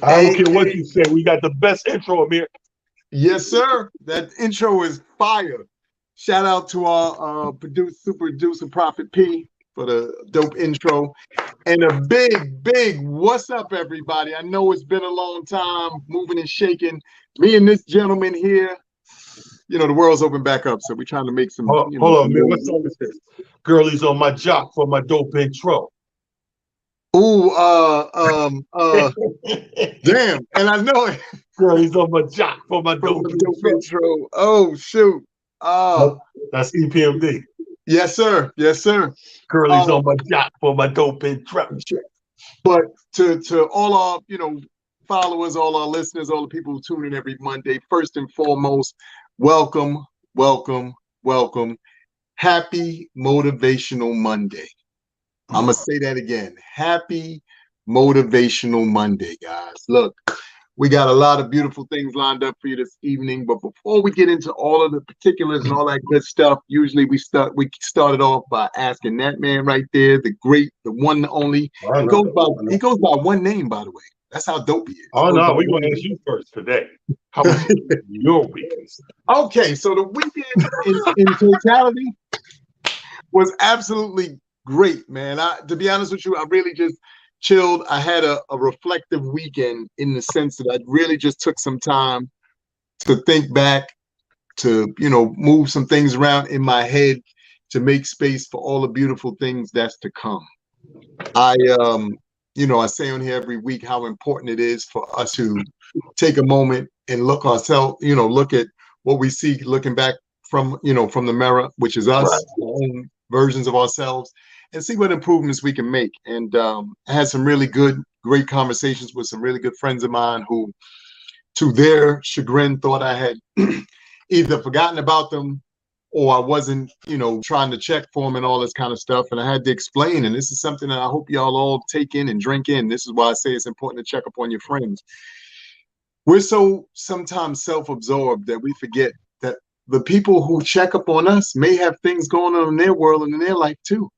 I don't care what you say. We got the best intro, Amir. Yes, sir. That intro is fire. Shout out to our super producer, Prophet P, for the dope intro. And a big what's up, everybody? I know it's been a long time moving and shaking. Me and this gentleman here, the world's open back up, so we're trying to make some. Hold on, Amir. What song is this? Girlie's on my jock for my dope intro. Ooh, damn. And I know it. Girlie's on my jock for my dope intro. Oh, shoot. That's EPMD. Yes, sir. Yes, sir. Girlie's on my jock for my dope intro. But to all our, followers, all our listeners, all the people who tune in every Monday, first and foremost, welcome. Happy Motivational Monday. I'm going to say that again. Happy Motivational Monday, guys. Look, we got a lot of beautiful things lined up for you this evening. But before we get into all of the particulars and all that good stuff, usually we started off by asking that man right there, the great, the one and only. He goes by one name, by the way. That's how dope he is. Oh, no, we're going to ask you first today. How was your weekend? Okay, so the weekend in totality was absolutely great, man. To be honest with you, I really just chilled. I had a reflective weekend in the sense that I really just took some time to think back, to, move some things around in my head to make space for all the beautiful things that's to come. I say on here every week how important it is for us to take a moment and look at what we see looking back from the mirror, which is us, right, our own versions of ourselves, and see what improvements we can make. And I had some really great conversations with some really good friends of mine who, to their chagrin, thought I had either forgotten about them or I wasn't, trying to check for them and all this kind of stuff. And I had to explain, and this is something that I hope y'all all take in and drink in. This is why I say it's important to check up on your friends. We're so sometimes self-absorbed that we forget that the people who check up on us may have things going on in their world and in their life too.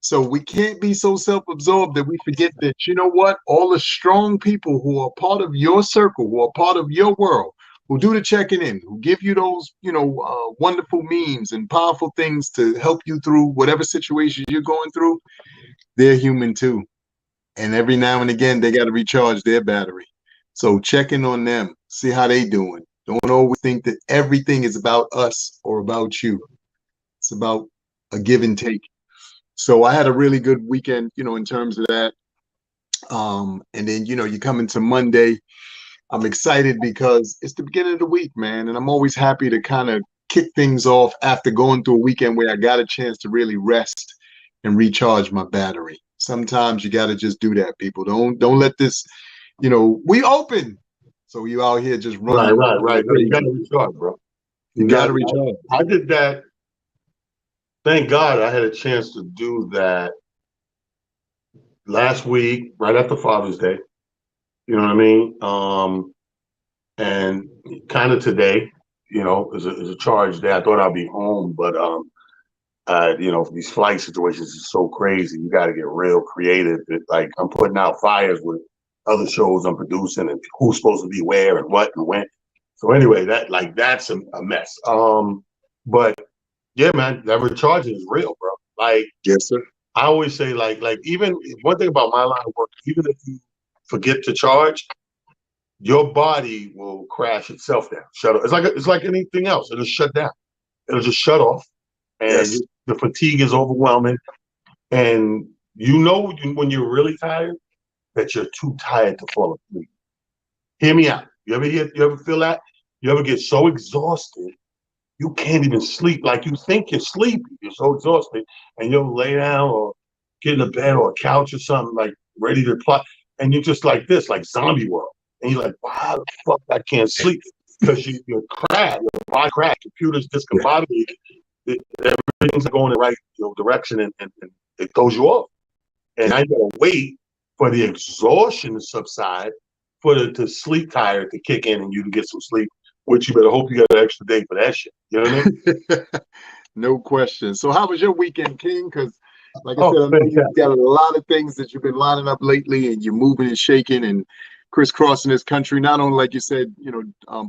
So we can't be so self-absorbed that we forget that, all the strong people who are part of your circle, who are part of your world, who do the checking in, who give you those, wonderful memes and powerful things to help you through whatever situation you're going through, they're human too. And every now and again, they got to recharge their battery. So check in on them, see how they doing. Don't always think that everything is about us or about you. It's about a give and take. So I had a really good weekend, in terms of that. And then, you come into Monday, I'm excited because it's the beginning of the week, man. And I'm always happy to kind of kick things off after going through a weekend where I got a chance to really rest and recharge my battery. Sometimes you got to just do that, people. Don't let this, we open. So you out here just running. Right. You got to recharge, bro. You got to recharge. I did that. Thank God I had a chance to do that last week, right after Father's Day. You know what I mean? And kind of today, is a charge day. I thought I'd be home, but these flight situations is so crazy. You got to get real creative. Like I'm putting out fires with other shows I'm producing and who's supposed to be where and what and when. So anyway, that's a mess. But yeah, man, that recharging is real, bro. Like, yes, sir. I always say, like even one thing about my line of work, even if you forget to charge, your body will crash itself down. Shut off. It's like anything else. It'll shut down. It'll just shut off, and the fatigue is overwhelming. And when you're really tired, that you're too tired to fall asleep. Hear me out. You ever feel that? You ever get so exhausted you can't even sleep? Like you think you're sleepy, you're so exhausted, and you'll lay down or get in a bed or a couch or something, like ready to plot, and you're just like this, like zombie world. And you're like, wow, the fuck I can't sleep. Because you're cracked, your body cracked, computer's discombobulated. everything's going in the right direction, and it throws you off. And I gotta wait for the exhaustion to subside, for the sleep tired to kick in, and you to get some sleep. Which you better hope you got an extra day for that shit. You know what I mean? No question. So how was your weekend, King? Because like I Oh, said, I know fantastic. you've got a lot of things that you've been lining up lately, and you're moving and shaking and crisscrossing this country. Not only, like you said,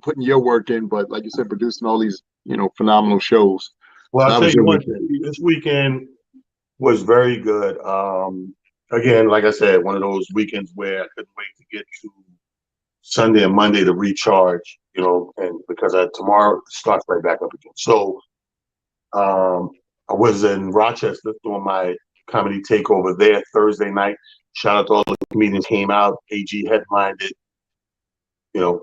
putting your work in, but like you said, producing all these, phenomenal shows. Well, So I'll how tell was you your one weekend? thing. This weekend was very good. Again, like I said, one of those weekends where I couldn't wait to get to Sunday and Monday to recharge, and because tomorrow starts right back up again. So I was in Rochester doing my comedy takeover there Thursday night. Shout out to all the comedians came out. AG headlined it,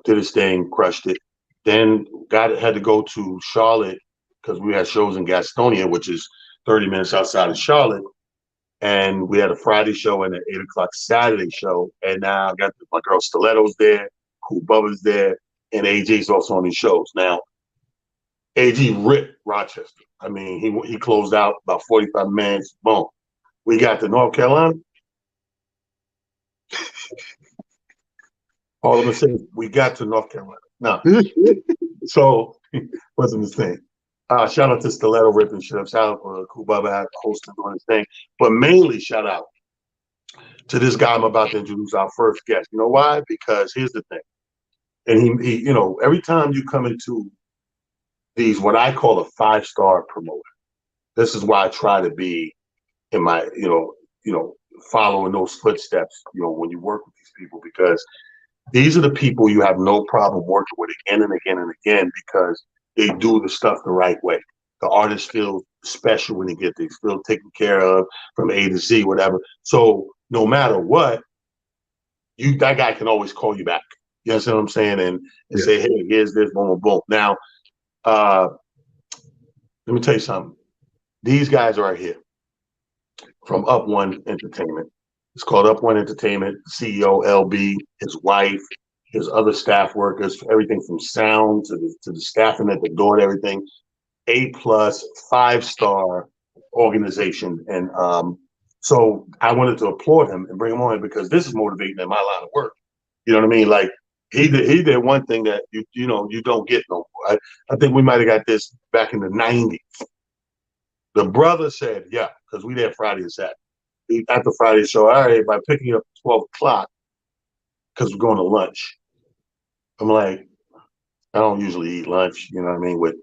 did his thing, crushed it. Then had to go to Charlotte because we had shows in Gastonia, which is 30 minutes outside of Charlotte. And we had a Friday show and an 8 o'clock Saturday show. And now I got my girl Stiletto's there, Cool Bubba's there, and AJ's also on these shows. Now, AG ripped Rochester. I mean, he closed out about 45 minutes. Boom. We got to North Carolina. All I'm gonna say is we got to North Carolina. No. So wasn't his thing. Shout out to Stiletto ripping shit up. Shout out to Cool Bubba hosting doing his thing. But mainly shout out to this guy I'm about to introduce, our first guest. You know why? Because here's the thing. And he every time you come into these, what I call a 5-star promoter, this is why I try to be in my, following those footsteps, when you work with these people, because these are the people you have no problem working with again and again and again, because they do the stuff the right way. The artists feel special when they get there, feel taken care of from A to Z, whatever. So no matter what, that guy can always call you back. You understand what I'm saying? And say, hey, here's this, boom, boom, boom. Now, let me tell you something. These guys are here from Up One Entertainment. It's called Up One Entertainment. CEO LB, his wife, his other staff workers, everything from sound to the staffing at the door, everything. A+, 5-star organization, and so I wanted to applaud him and bring him on because this is motivating in my line of work. You know what I mean? Like he did one thing that you don't get no more. I think we might have got this back in the 90s. The brother said, yeah, because we there Friday and Saturday. After Friday show, all right, by picking up 12 o'clock, because we're going to lunch. I'm like, I don't usually eat lunch, you know what I mean, with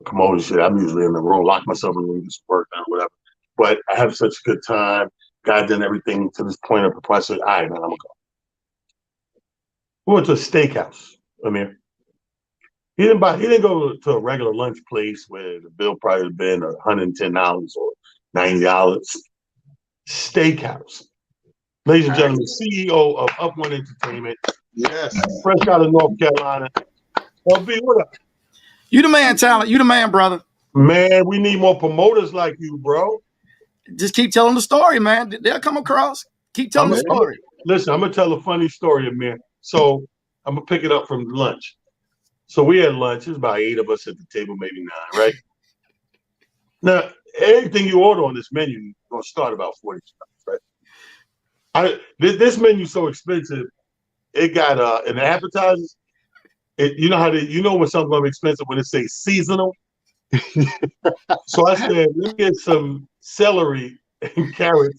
commodity shit. I'm usually in the room, lock myself in the room, just work down, whatever. But I have such a good time. God done everything to this point of the point. I said, all right, man, I'm gonna go. We went to a steakhouse, Amir. He didn't go to a regular lunch place where the bill probably would have been $110 or $90. Steakhouse. Ladies and gentlemen, CEO of Up One Entertainment. Yes. Fresh out of North Carolina. LB, what up? You the man, talent. You the man, brother. Man, we need more promoters like you, bro. Just keep telling the story, man. They'll come across. Keep telling the story. Listen, I'm going to tell a funny story, Amir. So I'm going to pick it up from lunch. So we had lunch. There's about 8 of us at the table, maybe 9, right? Now, everything you order on this menu is going to start about $40, right? This menu's so expensive. It got an appetizers. You know when something's going to be expensive when it says seasonal. So I said, let me get some celery and carrots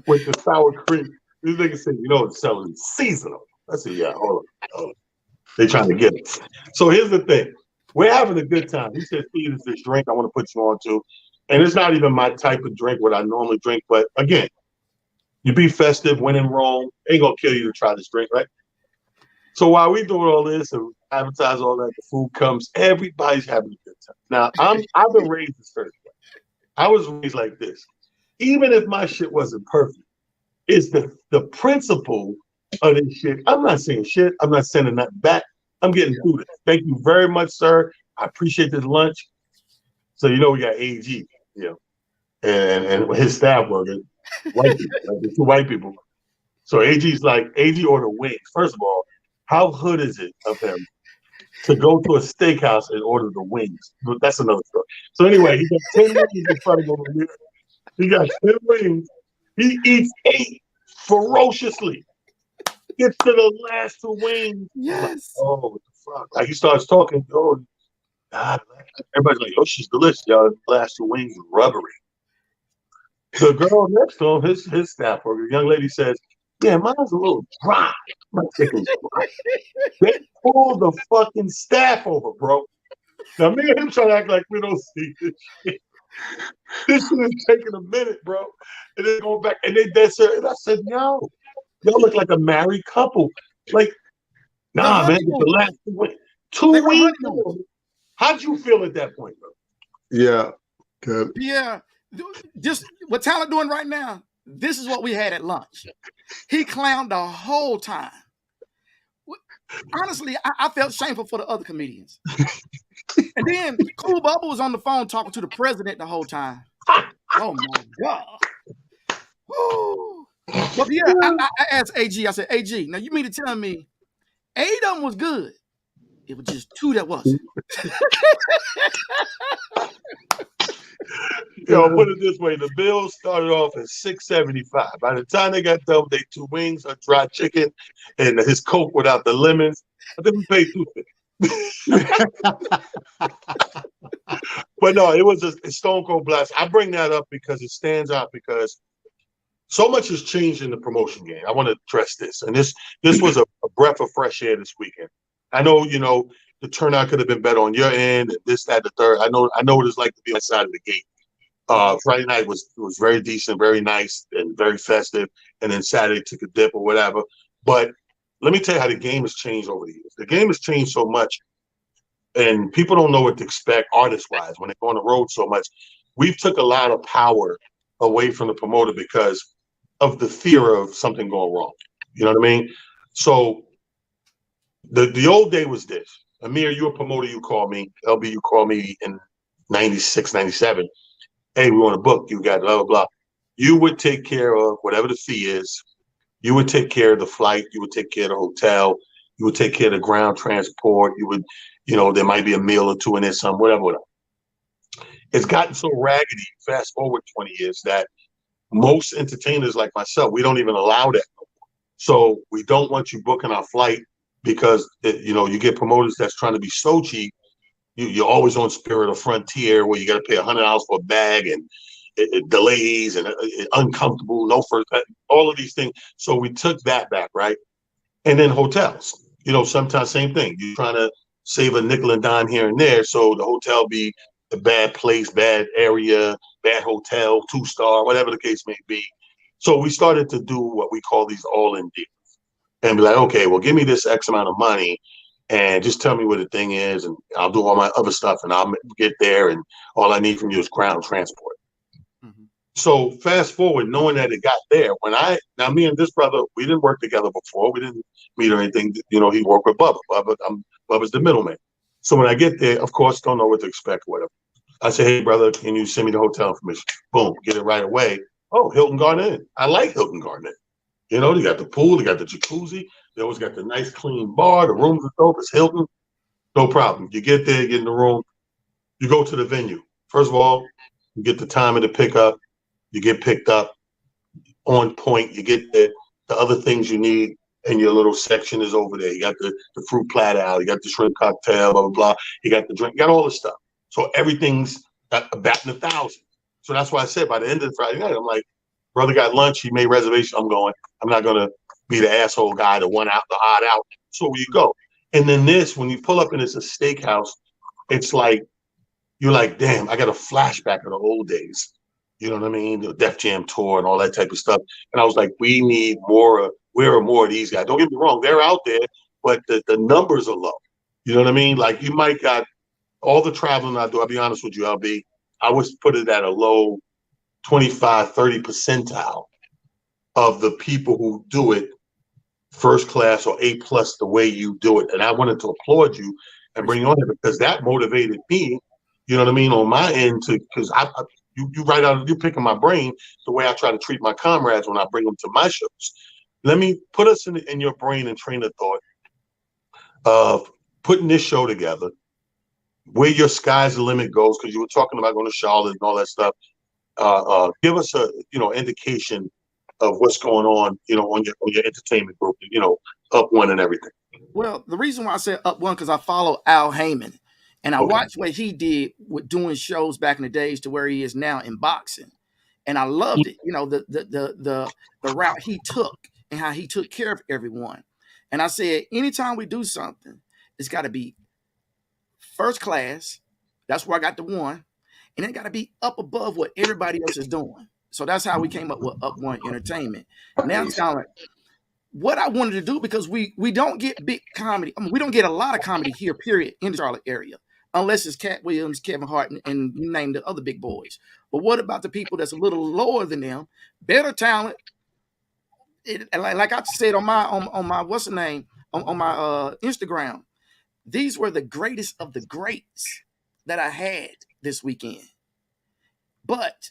with the sour cream. This nigga said, it's celery seasonal. I said, yeah, hold on. They trying to get it. So here's the thing. We're having a good time. He said, Steve, it's this drink I want to put you on to. And it's not even my type of drink, what I normally drink. But again, you be festive, when in Rome, ain't going to kill you to try this drink, right? So while we doing all this and advertise all that, the food comes, everybody's having a good time. Now, I've been raised a certain way. I was raised like this. Even if my shit wasn't perfect, it's the principle of this shit. I'm not saying shit. I'm not sending nothing back. I'm getting through this. Thank you very much, sir. I appreciate this lunch. So we got AG, and his staff worker, white people, like the 2 white people. So AG ordered wings. First of all, how hood is it of him to go to a steakhouse and order the wings. But that's another story. So anyway, he got 10 wings in front of him over here. He got 10 wings. He eats 8 ferociously. Gets to the last 2 wings. Like, Yes. oh, what the fuck? Like he starts talking. Oh, God. Everybody's like, oh, she's delicious, y'all. The last 2 wings are rubbery. The girl next to him, his staff worker, young lady says, yeah, mine's a little dry. My chicken's dry. They pulled the fucking staff over, bro. Now, me and him trying to act like we don't see this shit. This shit is taking a minute, bro. And then going back, and they dead serious. And I said, yo, y'all look like a married couple. Like, nah, man, it's the last 2 weeks. 2 weeks. How'd you feel at that point, bro? Yeah. Good. Yeah. Just what Tyler doing right now, this is what we had at lunch. He clowned the whole time. Honestly, I felt shameful for the other comedians. And then Cool Bubba was on the phone talking to the president the whole time. Oh my God. Woo. But yeah, I asked AG, I said, AG, now you mean to tell me 8 of them was good? It was just 2 that wasn't. Yo, put it this way: the bill started off at $6.75. By the time they got done with their 2 wings, a dry chicken, and his Coke without the lemons, I think we paid $2.50. But no, it was a stone cold blast. I bring that up because it stands out because so much has changed in the promotion game. I want to address this, and this was a breath of fresh air this weekend. I know, the turnout could have been better on your end, and this, that, the third. I know what it's like to be on the side of the gate. Friday night was very decent, very nice, and very festive. And then Saturday took a dip or whatever. But let me tell you how the game has changed over the years. The game has changed so much, and people don't know what to expect artist-wise when they go on the road so much. We've took a lot of power away from the promoter because of the fear of something going wrong. You know what I mean? So the old day was this. Amir, you're a promoter, you call me. LB, you call me in 96, 97. Hey, we want a book. You got blah, blah, blah. You would take care of whatever the fee is. You would take care of the flight. You would take care of the hotel. You would take care of the ground transport. You would, there might be a meal or 2 in there, some, whatever. It's gotten so raggedy, fast forward 20 years, that most entertainers like myself, we don't even allow that. So we don't want you booking our flight because, you get promoters that's trying to be so cheap. You're always on Spirit or Frontier where you got to pay $100 for a bag and it delays and uncomfortable, no first, all of these things. So we took that back, right? And then hotels, sometimes same thing. You're trying to save a nickel and dime here and there. So the hotel be a bad place, bad area, bad hotel, 2-star, whatever the case may be. So we started to do what we call these all-in deals and be like, okay, well, give me this X amount of money and just tell me what the thing is, and I'll do all my other stuff, and I'll get there, and all I need from you is ground transport. Mm-hmm. So fast forward, knowing that it got there, now me and this brother, we didn't work together before. We didn't meet or anything. He worked with Bubba. Bubba's the middleman. So when I get there, of course, don't know what to expect, whatever. I say, hey, brother, can you send me the hotel information? Boom, get it right away. Oh, Hilton Garden Inn. I like Hilton Garden Inn. They got the pool, they got the jacuzzi, they always got the nice clean bar, the rooms are dope, it's Hilton. No problem. You get there, get in the room, you go to the venue. First of all, you get the time of the pickup, you get picked up on point, you get the other things you need, and your little section is over there. You got the fruit platter out, you got the shrimp cocktail, blah, blah, blah. You got the drink, you got all this stuff. So everything's a bat in 1,000. So that's why I said by the end of the Friday night, I'm like, brother got lunch, he made reservation, I'm going. I'm not going to be the asshole guy, the one out, the odd out. So you go. And then when you pull up and it's a steakhouse, it's like, you're like, damn, I got a flashback of the old days. You know what I mean? The Def Jam tour and all that type of stuff. And I was like, we need more, where are more of these guys? Don't get me wrong, they're out there, but the numbers are low. You know what I mean? Like you might got all the traveling I do, I'll be honest with you, LB, I would put it at a low 25, 30 percentile of the people who do it first class or A+ the way you do it. And I wanted to applaud you and bring you on it because that motivated me, you know what I mean, on my end because you right out, you're picking my brain the way I try to treat my comrades when I bring them to my shows. Let me put us in your brain and train of thought of putting this show together, where your sky's the limit goes, because you were talking about going to Charlotte and all that stuff. Give us a indication of what's going on, on your entertainment group, Up One and everything. Well, the reason why I said Up One, because I follow Al Heyman, and I Okay. watched what he did with doing shows back in the days to where he is now in boxing, and I loved it. The route he took and how he took care of everyone. And I said, anytime we do something, it's got to be first class. That's where I got the one, and it got to be up above what everybody else is doing. So that's how we came up with Up One Entertainment. Now it's kind of like what I wanted to do, because we don't get big comedy. I mean, we don't get a lot of comedy here, period, in the Charlotte area, unless it's Cat Williams, Kevin Hart, and you name the other big boys. But what about the people that's a little lower than them, better talent? Like I said on my what's the name on my Instagram, these were the greatest of the greats that I had this weekend. But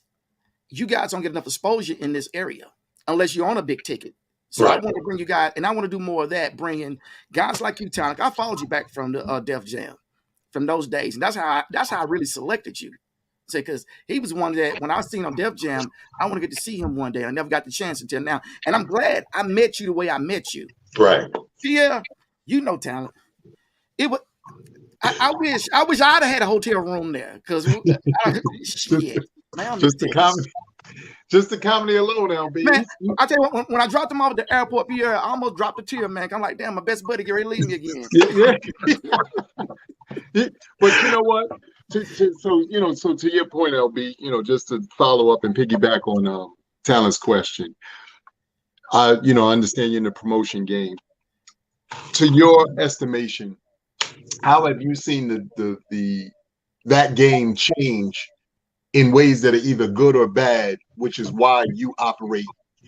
you guys don't get enough exposure in this area unless you're on a big ticket. So Right. I want to bring you guys, and I want to do more of that, bringing guys like you, Talent. I followed you back from the Def Jam, from those days, and that's how I really selected you. Say, because he was one that when I seen on Def Jam, I want to get to see him one day. I never got the chance until now, and I'm glad I met you the way I met you. Right. Yeah, Talent. It was. I wish I'd have had a hotel room there, because shit, man, Just the comedy alone, LB. Man, I tell you what, when I dropped him off at the airport, Pierre, I almost dropped a tear, man. I'm like, damn, my best buddy get ready to leave me again. Yeah. But you know what? So to your point, LB, just to follow up and piggyback on Talent's question, I understand you're in the promotion game. To your estimation, how have you seen that game change in ways that are either good or bad, which is why you operate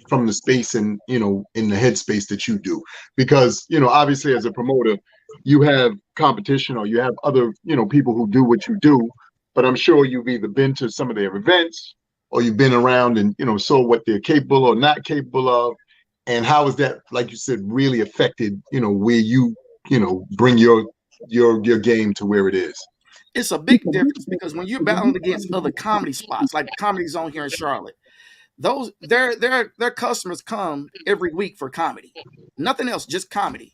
from the space and, in the headspace that you do? Because, obviously as a promoter, you have competition or you have other, people who do what you do, but I'm sure you've either been to some of their events or you've been around and, saw what they're capable or not capable of. And how is that, like you said, really affected, where you, bring your game to where it is? It's a big difference, because when you're battling against other comedy spots, like the Comedy Zone here in Charlotte, their customers come every week for comedy, nothing else, just comedy.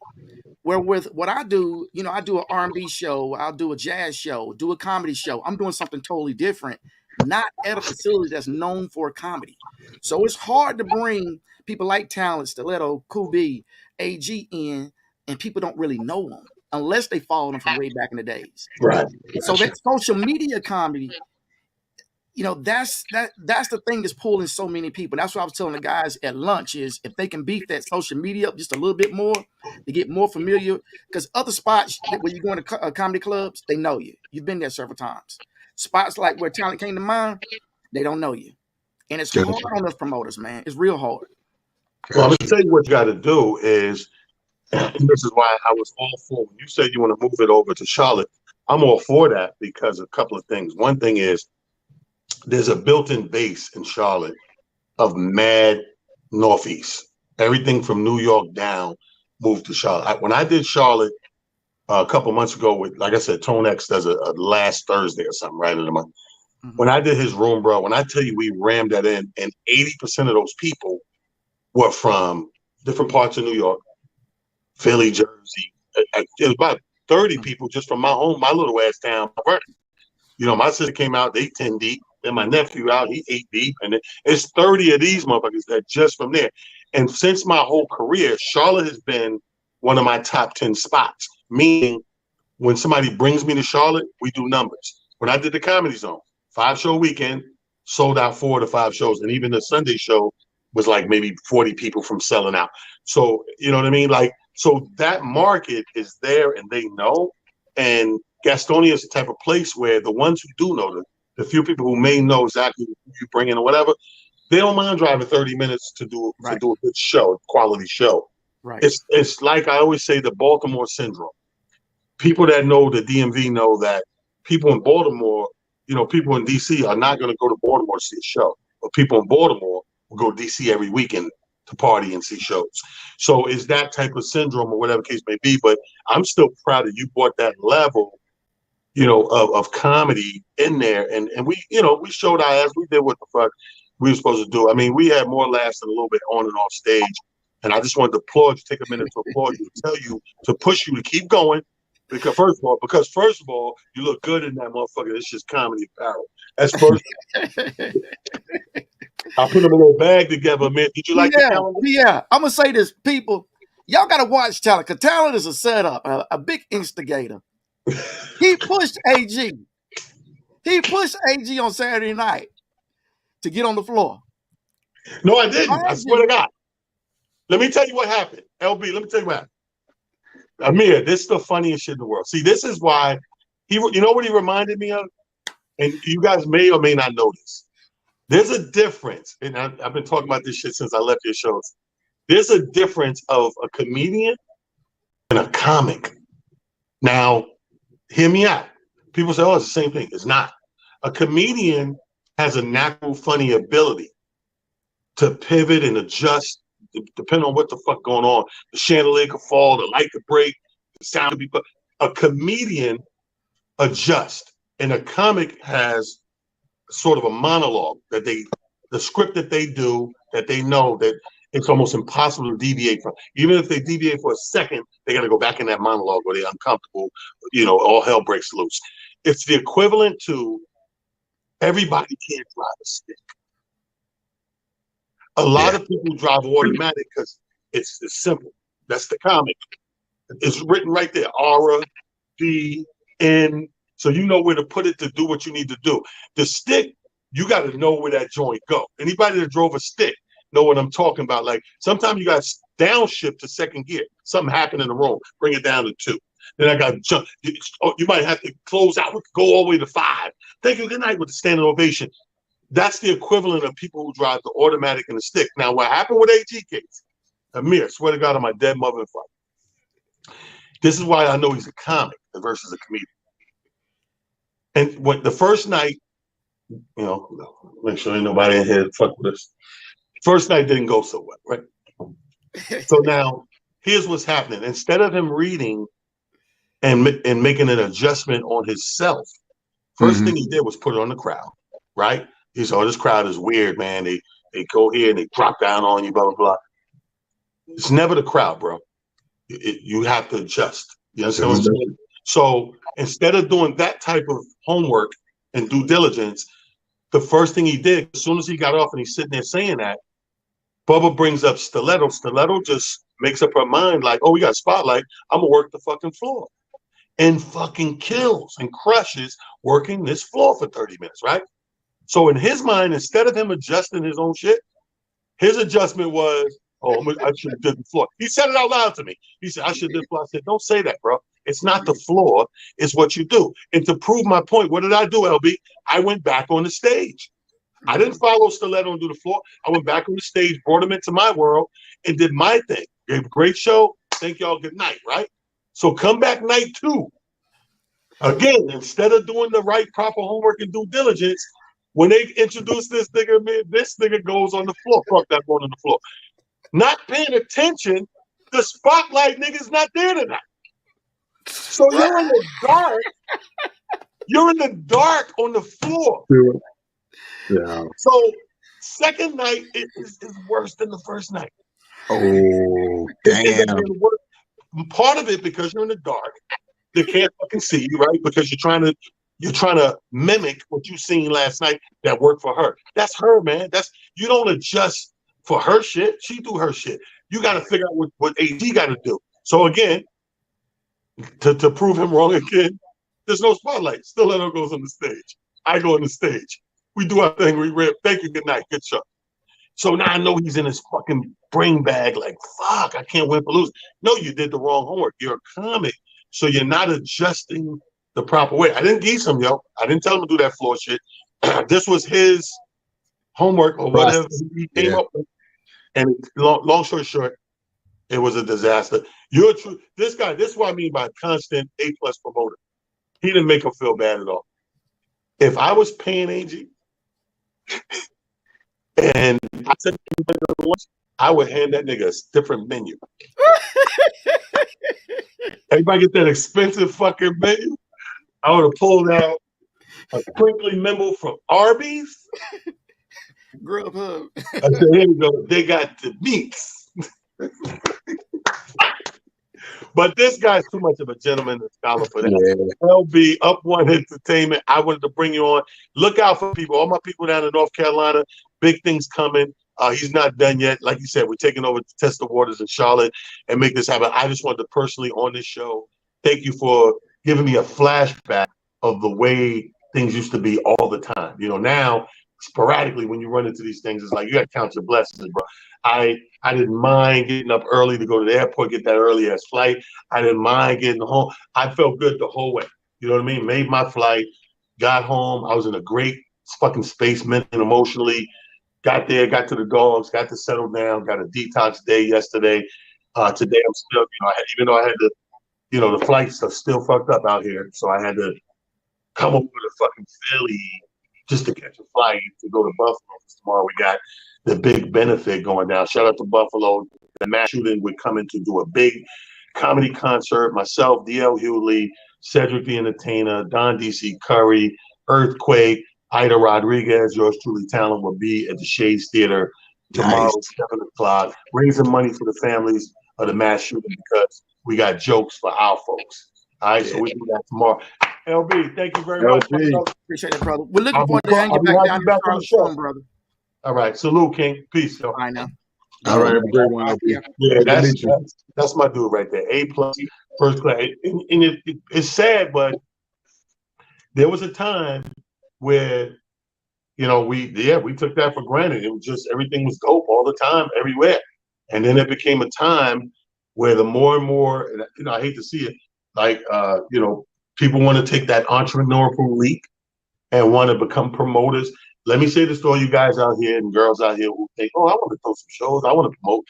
Where with what I do, I do an R&B show, I'll do a jazz show, do a comedy show. I'm doing something totally different, not at a facility that's known for comedy. So it's hard to bring people like Talent, Stiletto, Cool B, AG in, and people don't really know them unless they follow them from way back in the days. Right. So that social media comedy, that's the thing that's pulling so many people. That's what I was telling the guys at lunch, is if they can beef that social media up just a little bit more, to get more familiar, because other spots where you go into comedy clubs, they know you. You've been there several times. Spots like where Talent came to mind, they don't know you. And it's hard on us promoters, man. It's real hard. Well, I'm going to tell you what you got to do is, and this is why I was all for, when you said you want to move it over to Charlotte, I'm all for that because of a couple of things. One thing is, there's a built-in base in Charlotte of mad Northeast. Everything from New York down moved to Charlotte. When I did Charlotte a couple months ago with, like I said, Tone X does a last Thursday or something, right in the month. Mm-hmm. When I did his room, bro, when I tell you we rammed that in, and 80% of those people were from different parts of New York, Philly, Jersey. It was about 30 people just from my little ass town. My sister came out, they 10 deep. Then my nephew out, he 8 deep. And it's 30 of these motherfuckers that just from there. And since my whole career, Charlotte has been one of my top 10 spots. Meaning, when somebody brings me to Charlotte, we do numbers. When I did the Comedy Zone, 5-show weekend, sold out 4 to 5 shows. And even the Sunday show was like maybe 40 people from selling out. So, you know what I mean? So that market is there and they know. And Gastonia is the type of place where the ones who do know, the few people who may know exactly who you bring in or whatever, they don't mind driving 30 minutes to do a good show, quality show. Right. It's like I always say, the Baltimore syndrome. People that know the DMV know that people in Baltimore, people in DC are not going to go to Baltimore to see a show, but people in Baltimore will go to DC every weekend to party and see shows. So it's that type of syndrome or whatever case may be. But I'm still proud that you brought that level, of comedy in there. And we, we showed our ass. We did what the fuck we were supposed to do. I mean, we had more laughs than a little bit on and off stage. And I just wanted to applaud you, take a minute to applaud you, to tell you, to push you to keep going. Because first of all, you look good in that motherfucker. It's just comedy apparel. That's first. I put them in a little bag together, man. Did you like the calendar? Yeah. I'm gonna say this, people. Y'all gotta watch Talent, because Talent is a setup, a big instigator. He pushed AG. He pushed AG on Saturday night to get on the floor. No, I didn't. I swear to God. Let me tell you what happened. LB, let me tell you what happened. Amir, this is the funniest shit in the world. See, this is why you know what he reminded me of? And you guys may or may not know this. There's a difference, and I've been talking about this shit since I left your shows. There's a difference of a comedian and a comic. Now, hear me out. People say, oh, it's the same thing. It's not. A comedian has a natural funny ability to pivot and adjust depending on what the fuck going on. The chandelier could fall, the light could break, the sound could be put. A comedian adjusts, and a comic has sort of a monologue that the script that they do, that they know that it's almost impossible to deviate from. Even if they deviate for a second, they got to go back in that monologue where they're uncomfortable, all hell breaks loose. It's the equivalent to everybody can't drive a stick. A lot of people drive automatic because it's simple. That's the comic. It's written right there. Aura, D, N. So you know where to put it to do what you need to do. The stick, you got to know where that joint go. Anybody that drove a stick know what I'm talking about. Like sometimes you got downshift to second gear. Something happened in the room. Bring it down to 2. Then I got to jump. You might have to close out. Go all the way to 5. Thank you. Good night with the standing ovation. That's the equivalent of people who drive the automatic and the stick. Now, what happened with AG case? Amir, swear to God on my dead mother and father. This is why I know he's a comic versus a comedian. And when the first night, make sure ain't nobody in here to fuck with us. First night didn't go so well, right? So now, here's what's happening. Instead of him reading and making an adjustment on himself, first thing he did was put it on the crowd, right? He said, oh, this crowd is weird, man. They go here and they drop down on you, blah, blah, blah. It's never the crowd, bro. You have to adjust. You understand what I'm saying? So instead of doing that type of homework and due diligence, the first thing he did, as soon as he got off and he's sitting there saying that, Bubba brings up Stiletto. Stiletto just makes up her mind like, oh, we got a spotlight. I'm going to work the fucking floor. And fucking kills and crushes working this floor for 30 minutes, right? So in his mind, instead of him adjusting his own shit, his adjustment was, oh, I should have did the floor. He said it out loud to me. He said, I should have did the floor. I said, don't say that, bro. It's not the floor. It's what you do. And to prove my point, what did I do, LB? I went back on the stage. I didn't follow Stiletto and do the floor. I went back on the stage, brought him into my world, and did my thing. Gave a great show. Thank y'all. Good night, right? So come back night 2. Again, instead of doing the right proper homework and due diligence, when they introduce this nigga, man, this nigga goes on the floor. Fuck that going on the floor. Not paying attention, the spotlight nigga's not there tonight. So you're in the dark. You're in the dark on the floor. Yeah. So second night is worse than the first night. Oh, damn. Part of it because you're in the dark. They can't fucking see you, right? Because you're trying to mimic what you seen last night that worked for her. That's her, man. You don't adjust for her shit. She do her shit. You got to figure out what AG got to do. So again, to prove him wrong again, there's no spotlight. Stiletto goes on the stage. I go on the stage. We do our thing. We rip. Thank you. Good night. Good show. So now I know he's in his fucking brain bag like, fuck, I can't win for losing. No, you did the wrong homework. You're a comic. So you're not adjusting the proper way. I didn't geese him, yo. I didn't tell him to do that floor shit. This was his homework or whatever he came up with. And long story short, it was a disaster. You're true. This guy, this is what I mean by constant A+ promoter. He didn't make him feel bad at all. If I was paying AG and I said I would hand that nigga a different menu. Everybody get that expensive fucking menu. I would have pulled out a crinkly memo from Arby's. Grubhub. I said, here we go. They got the meats. But this guy's too much of a gentleman and scholar for that. Yeah. LB, Up One Entertainment. I wanted to bring you on. Look out for people. All my people down in North Carolina. Big things coming. He's not done yet. Like you said, we're taking over to test the waters in Charlotte and make this happen. I just wanted to personally on this show thank you for giving me a flashback of the way things used to be all the time. You know, now sporadically when you run into these things, it's like you got to count your blessings, bro. I didn't mind getting up early to go to the airport, get that early ass flight. I didn't mind getting home. I felt good the whole way. You know what I mean? Made my flight, got home. I was in a great fucking space mentally and emotionally. Got there, got to the dogs, got to settle down, got a detox day yesterday. Today I'm still, even though I had to, the flights are still fucked up out here. So I had to come over to fucking Philly just to catch a flight to go to Buffalo. Tomorrow we got the big benefit going down. Shout out to Buffalo. The mass shooting would come in to do a big comedy concert. Myself, DL Hewley, Cedric the Entertainer, Don DC Curry, Earthquake, Ida Rodriguez, yours truly talent will be at the Shades Theater tomorrow, 7 o'clock, raising money for the families of the mass shooting because we got jokes for our folks. All right, so we do that tomorrow. LB, thank you very much. Appreciate it, brother. We're looking forward to having you back down in Charlotte soon, brother. All right, salute, King. Peace, yo. All right, now. All right, have a great one, LB. Yeah, that's my dude right there. A+, first class. And it's sad, but there was a time where, we took that for granted. It was just everything was dope all the time, everywhere. And then it became a time where the more and more, I hate to see it, like, people want to take that entrepreneurial leap and want to become promoters. Let me say this to all you guys out here and girls out here who think, I want to throw some shows, I want to promote.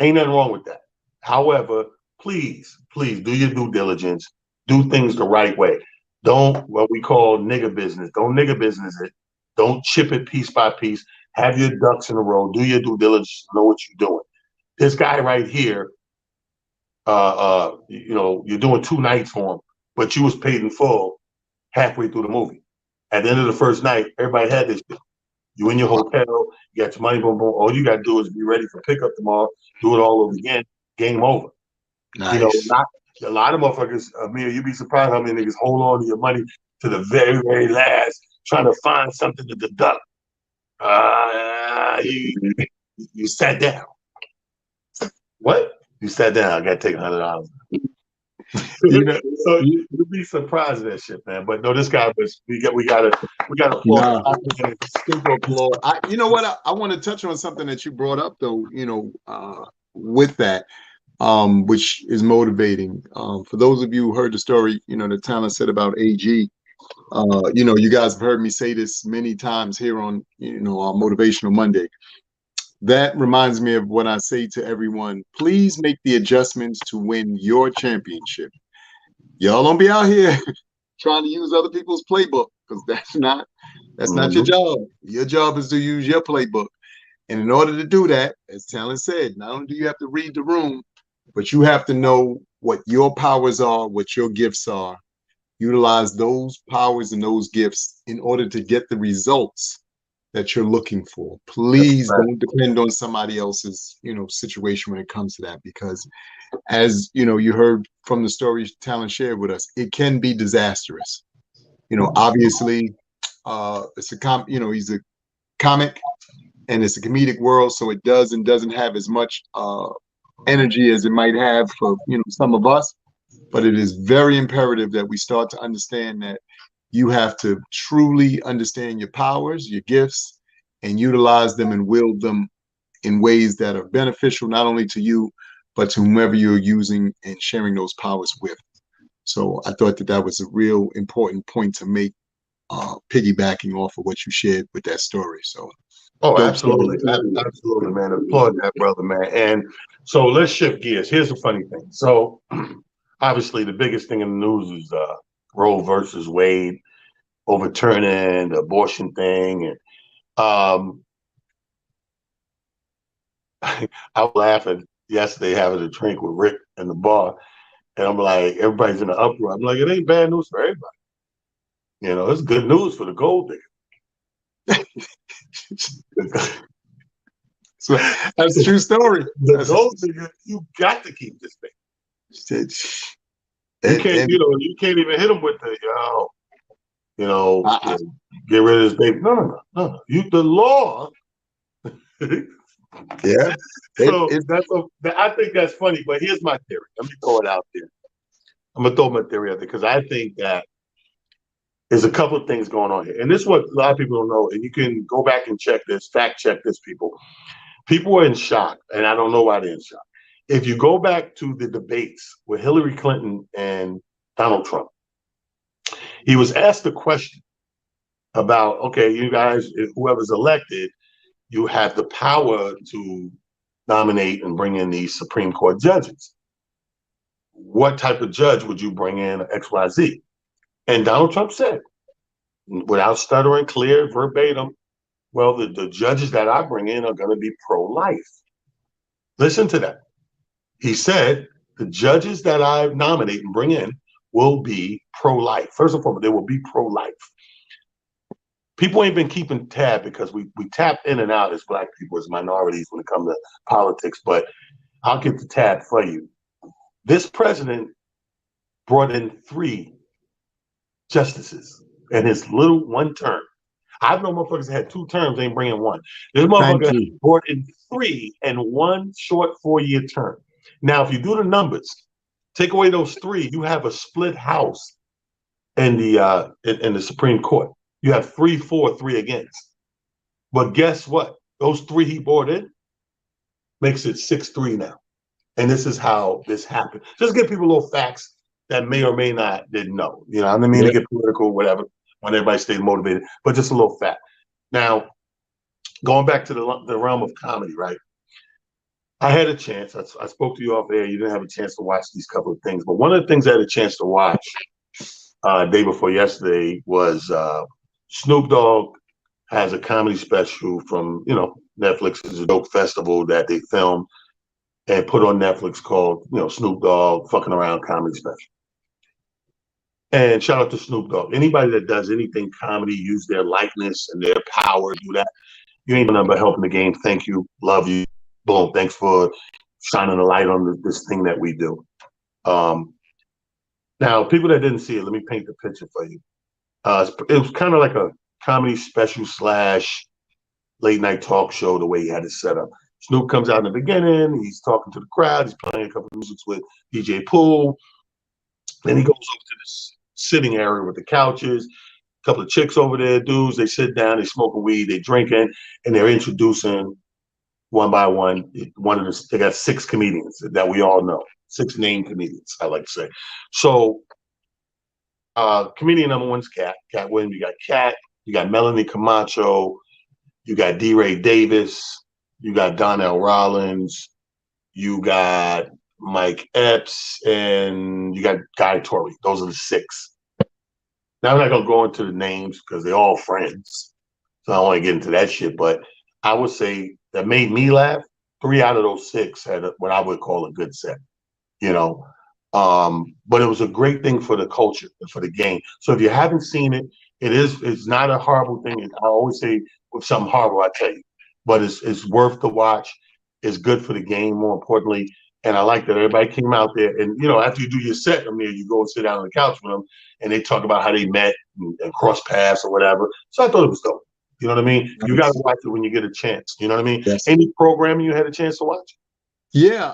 Ain't nothing wrong with that. However, please do your due diligence. Do things the right way. Don't what we call nigga business. Don't nigga business it. Don't chip it piece by piece. Have your ducks in a row. Do your due diligence. Know what you're doing. This guy right here, you're doing 2 nights for him, but you was paid in full halfway through the movie. At the end of the first night, everybody had this shit. You in your hotel, you got your money, boom, boom. All you got to do is be ready for pickup tomorrow, do it all over again, game over. Nice. A lot of motherfuckers, Amir, you'd be surprised how many niggas hold on to your money to the very, very last, trying to find something to deduct. You sat down. What? You sat down. I got to take $100. So you'd be surprised at that shit, man. But no, this guy was. We got to applaud. You know what? I want to touch on something that you brought up, though. With that, which is motivating. For those of you who heard the story, the talent said about AG. You guys have heard me say this many times here on our Motivational Monday. That reminds me of what I say to everyone. Please make the adjustments to win your championship. Y'all don't be out here trying to use other people's playbook, because that's not your job. Your job is to use your playbook. And in order to do that, as Talent said, not only do you have to read the room, but you have to know what your powers are, what your gifts are. Utilize those powers and those gifts in order to get the results that you're looking for. Please don't depend on somebody else's, situation when it comes to that, because as you heard from the story Talent shared with us, it can be disastrous. Obviously, it's he's a comic and it's a comedic world, so it does and doesn't have as much energy as it might have for some of us. But it is very imperative that we start to understand that you have to truly understand your powers, your gifts, and utilize them and wield them in ways that are beneficial not only to you, but to whomever you're using and sharing those powers with. So I thought that was a real important point to make, piggybacking off of what you shared with that story. So, absolutely, absolutely, man. Applaud that, brother, man. And so let's shift gears. Here's the funny thing. So obviously, the biggest thing in the news is Roe versus Wade overturning the abortion thing, and I was laughing yesterday having a drink with Rick in the bar, and I'm like, everybody's in the uproar. I'm like, it ain't bad news for everybody. You know, it's good news for the gold digger. So that's a true story. The gold digger, you got to keep this thing. You can't, you can't even hit him with the, get rid of this baby. No. You, the law. Yeah. So I think that's funny. But here's my theory. Let me throw it out there. I'm gonna throw my theory out there because I think that there's a couple of things going on here, and this is what a lot of people don't know. And you can go back and check this, fact check this, people. People are in shock, and I don't know why they're in shock. If you go back to the debates with Hillary Clinton and Donald Trump, he was asked a question about, okay, you guys, whoever's elected, you have the power to nominate and bring in these Supreme Court judges. What type of judge would you bring in XYZ? And Donald Trump said, without stuttering, clear, verbatim, well, the judges that I bring in are going to be pro-life. Listen to that. He said, the judges that I nominate and bring in will be pro-life. First and foremost, they will be pro-life. People ain't been keeping tab because we tap in and out as Black people, as minorities when it comes to politics, but I'll get the tab for you. This president brought in 3 justices in his little one term. I've known motherfuckers that had 2 terms, they ain't bringing 1. This motherfucker brought in 3 in 1 short 4-year term. Now, if you do the numbers, take away those 3, you have a split house in the Supreme Court. You have 3 for, 3 against. But guess what? Those 3 he brought in makes it 6-3 now. And this is how this happened. Just give people little facts that may or may not didn't know. You know what I mean? To get political, whatever, when everybody stays motivated, but just a little fact. Now, going back to the realm of comedy, right? I had a chance. I spoke to you off air. You didn't have a chance to watch these couple of things. But one of the things I had a chance to watch day before yesterday was Snoop Dogg has a comedy special from, Netflix is a dope festival that they filmed and put on Netflix called, Snoop Dogg Fucking Around Comedy Special. And shout out to Snoop Dogg. Anybody that does anything comedy, use their likeness and their power, do that. You ain't nothing but helping the game. Thank you. Love you. Boom. Thanks for shining a light on this thing that we do. Now, people that didn't see it, let me paint the picture for you. It was kind of like a comedy special / late night talk show, the way he had it set up. Snoop comes out in the beginning. He's talking to the crowd. He's playing a couple of music with DJ Pool. Then he goes over to this sitting area with the couches. A couple of chicks over there, dudes. They sit down. They smoking weed. They drinking, and they're introducing one by one. They got 6 comedians that we all know. 6 named comedians, I like to say. So, comedian number 1 is Cat Williams. You got Cat. You got Melanie Camacho. You got D. Ray Davis. You got Donnell Rollins. You got Mike Epps, and you got Guy Torrey. Those are the 6. Now, I'm not going to go into the names because they're all friends. So I don't want to get into that shit. But I would say that made me laugh. 3 out of those 6 had what I would call a good set, But it was a great thing for the culture and for the game. So if you haven't seen it, it's not a horrible thing. I always say with something horrible, I tell you. But it's worth the watch. It's good for the game, more importantly. And I like that everybody came out there. And, after you do your set, Amir, you go and sit down on the couch with them, and they talk about how they met and crossed paths or whatever. So I thought it was dope. You know what I mean? You got to watch it when you get a chance. You know what I mean? Yes. Any programming you had a chance to watch? Yeah.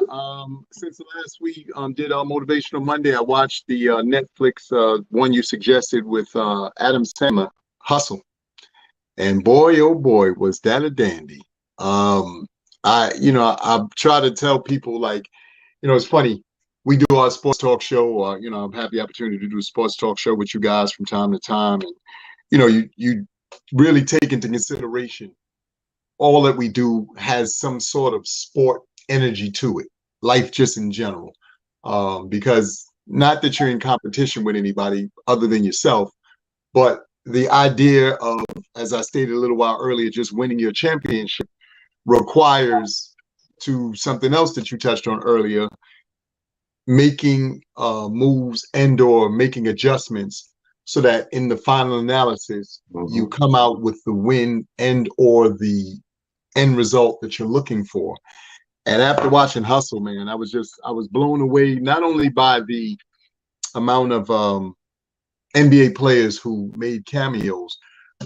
Since the last week did our Motivational Monday, I watched the Netflix one you suggested with Adam Sandler, Hustle. And boy, oh boy, was that a dandy. I try to tell people, like, it's funny. We do our sports talk show. I've had the opportunity to do a sports talk show with you guys from time to time. And, you really take into consideration all that we do has some sort of sport energy to it, life just in general. Because not that you're in competition with anybody other than yourself, but the idea of, as I stated a little while earlier, just winning your championship requires to something else that you touched on earlier, making moves and or making adjustments so that in the final analysis, you come out with the win and or the end result that you're looking for. And after watching Hustle, man, I was blown away, not only by the amount of NBA players who made cameos,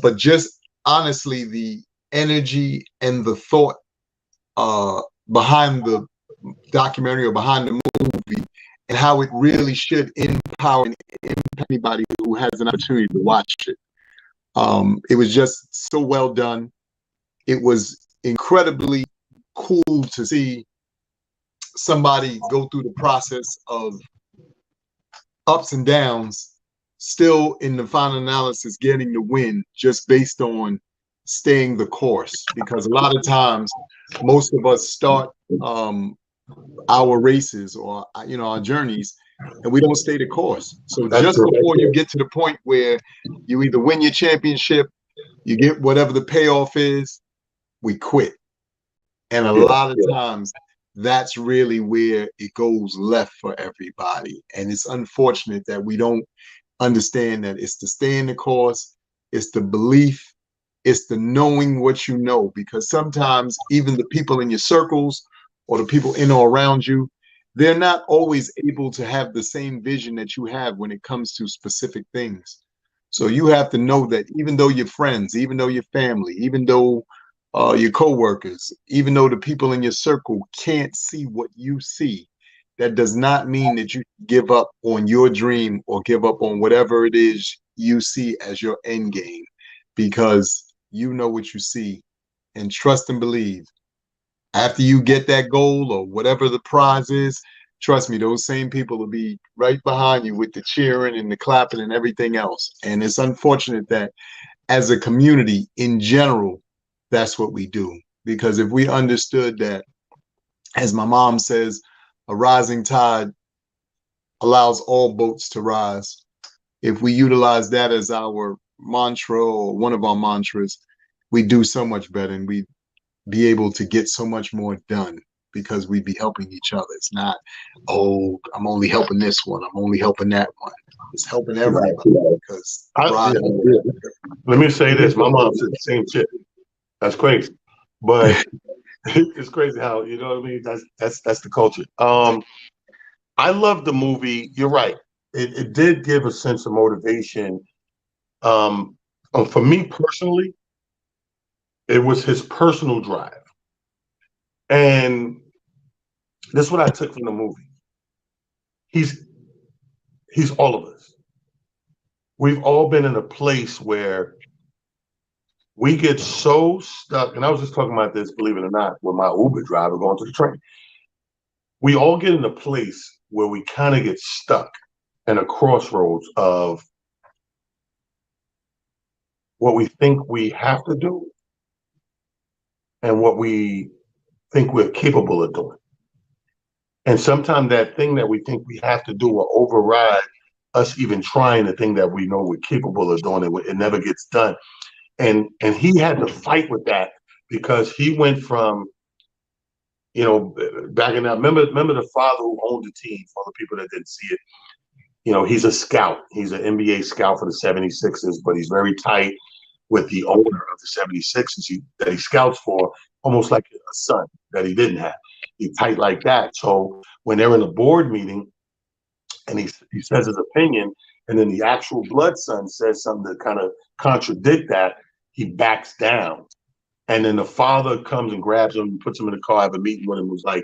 but just honestly the energy and the thought behind the documentary or behind the movie, and how it really should empower and impact anybody who has an opportunity to watch it. It was just so well done. It was incredibly cool to see somebody go through the process of ups and downs, still in the final analysis getting the win just based on staying the course. Because a lot of times, most of us start our races or our journeys, and we don't stay the course. So just before you get to the point where you either win your championship, you get whatever the payoff is, we quit. And a lot of times that's really where it goes left for everybody. And it's unfortunate that we don't understand that it's the stay in the course, it's the belief, it's the knowing what you know. Because sometimes even the people in your circles or the people in or around you, they're not always able to have the same vision that you have when it comes to specific things. So you have to know that even though your friends, even though your family, even though your coworkers, even though the people in your circle can't see what you see, that does not mean that you give up on your dream or give up on whatever it is you see as your end game, because you know what you see. And trust and believe, after you get that goal or whatever the prize is, trust me, those same people will be right behind you with the cheering and the clapping and everything else. And it's unfortunate that as a community in general, that's what we do. Because if we understood that, as my mom says, a rising tide allows all boats to rise. If we utilize that as our mantra or one of our mantras, we do so much better, and we be able to get so much more done, because we'd be helping each other. It's not, oh, I'm only helping this one, I'm only helping that one. It's helping everybody. Because let me say this, my mom said the same shit. That's crazy. But it's crazy how, you know what I mean? That's the culture. I love the movie. You're right. It did give a sense of motivation. For me personally, it was his personal drive. And this is what I took from the movie. He's all of us. We've all been in a place where we get so stuck, and I was just talking about this, believe it or not, with my Uber driver going to the train. We all get in a place where we kind of get stuck in a crossroads of what we think we have to do and what we think we're capable of doing. And sometimes that thing that we think we have to do will override us even trying the thing that we know we're capable of doing. It never gets done. And he had to fight with that, because he went from, back in that, remember the father who owned the team, for the people that didn't see it. He's a scout. He's an NBA scout for the 76ers, but he's very tight with the owner of the 76ers that he scouts for, almost like a son that he didn't have. He's tight like that. So when they're in a board meeting and he says his opinion, and then the actual blood son says something to kind of contradict that, he backs down. And then the father comes and grabs him and puts him in the car, have a meeting with him, was like,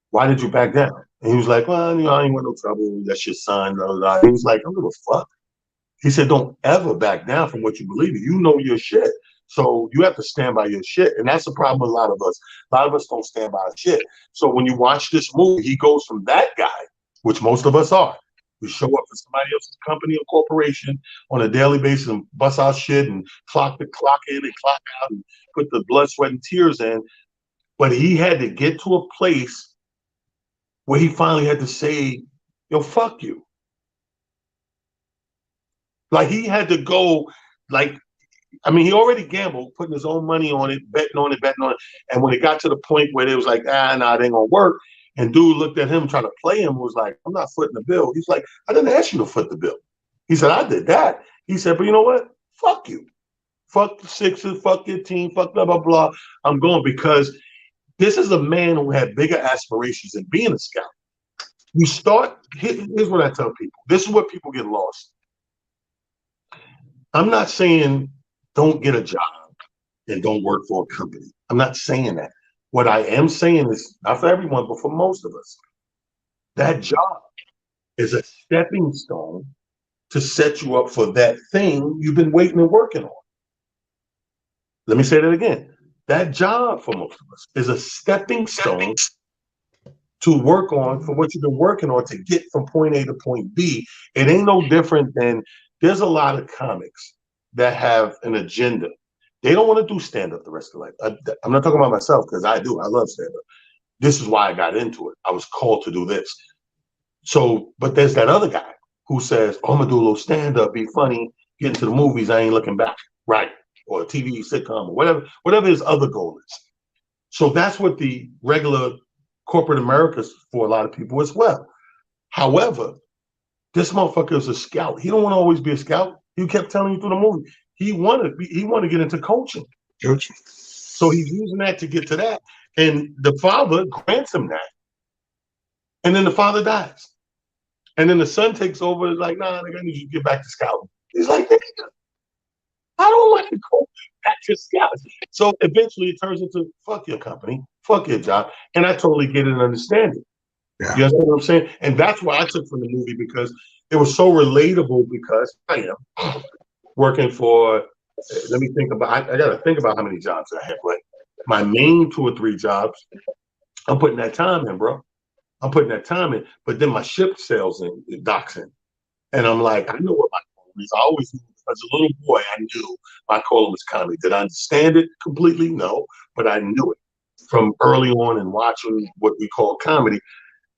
why did you back down? And he was like, well, I ain't want no trouble. That's your son. Blah, blah, blah. He was like, I don't give a fuck. He said, don't ever back down from what you believe in. You know your shit. So you have to stand by your shit. And that's the problem with a lot of us. A lot of us don't stand by our shit. So when you watch this movie, he goes from that guy, which most of us are. We show up for somebody else's company or corporation on a daily basis and bust our shit and clock in and clock out and put the blood, sweat, and tears in. But he had to get to a place where he finally had to say, yo, fuck you. Like, he had to go, like, I mean, he already gambled, putting his own money on it, betting on it, betting on it. And when it got to the point where it was like, nah, it ain't gonna work. And dude looked at him trying to play him, was like, I'm not footing the bill. He's like, I didn't ask you to foot the bill. He said, I did that. He said, but you know what? Fuck you. Fuck the Sixers, fuck your team, fuck blah, blah, blah. I'm going because this is a man who had bigger aspirations than being a scout. You start, here's what I tell people. This is where people get lost. I'm not saying don't get a job and don't work for a company. I'm not saying that. What I am saying is, not for everyone, but for most of us, that job is a stepping stone to set you up for that thing you've been waiting and working on. Let me say that again. That job for most of us is a stepping stone to work on for what you've been working on to get from point A to point B. It ain't no different than there's a lot of comics that have an agenda. They don't want to do stand-up the rest of their life. I'm not talking about myself because I do. I love stand-up. This is why I got into it. I was called to do this. So, but there's that other guy who says, oh, I'm going to do a little stand-up, be funny, get into the movies, I ain't looking back, right? Or a TV sitcom or whatever his other goal is. So that's what the regular corporate America is for a lot of people as well. However, this motherfucker is a scout. He don't want to always be a scout. He kept telling you through the movie. He wanted to get into coaching. So he's using that to get to that. And the father grants him that. And then the father dies. And then the son takes over. It's like, nah, I need you to get back to scouting. He's like, nigga, I don't want to go back to scouting. So eventually it turns into fuck your company, fuck your job. And I totally get it and understand it. Yeah. You understand what I'm saying? And that's why I took from the movie, because it was so relatable, because I am working for, let me think about, I got to think about how many jobs I have, but my main 2 or 3 jobs, I'm putting that time in, bro. I'm putting that time in, but then my ship sails in, it docks in. And I'm like, I know what my calling is. I always knew, as a little boy, I knew my calling was comedy. Did I understand it completely? No, but I knew it from early on and watching what we call comedy.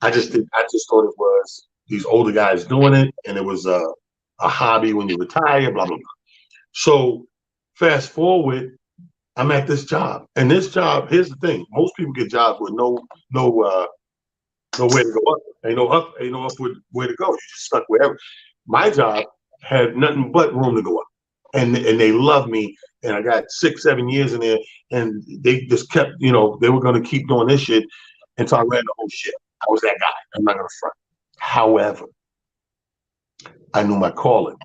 I just thought it was these older guys doing it, and it was a hobby when you retire, blah, blah, blah. So fast forward, I'm at this job. And this job, here's the thing. Most people get jobs with nowhere to go up. Ain't no upward way to go. You're just stuck wherever. My job had nothing but room to go up. And they love me. And I got 6-7 years in there. And they just kept, they were going to keep doing this shit until I ran the whole shit. I was that guy. I'm not going to front. However, I knew my calling.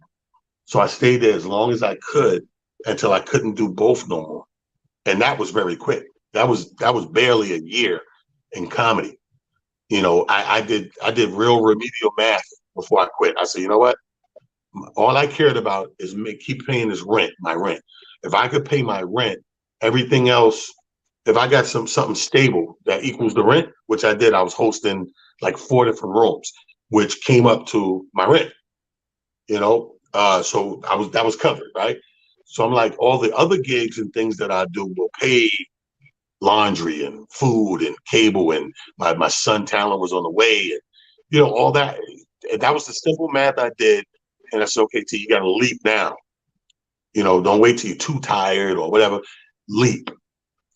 So I stayed there as long as I could until I couldn't do both no more. And that was very quick. That was barely a year in comedy. I did real remedial math before I quit. I said, you know what? All I cared about is keep paying this rent, my rent. If I could pay my rent, everything else, if I got something stable that equals the rent, which I did, I was hosting like 4 different rooms, which came up to my rent. So that was covered, right? So I'm like, all the other gigs and things that I do will pay laundry and food and cable, and my son talent was on the way, and all that. And that was the simple math I did. And I said, okay, T, you got to leap now. Don't wait till you're too tired or whatever. Leap.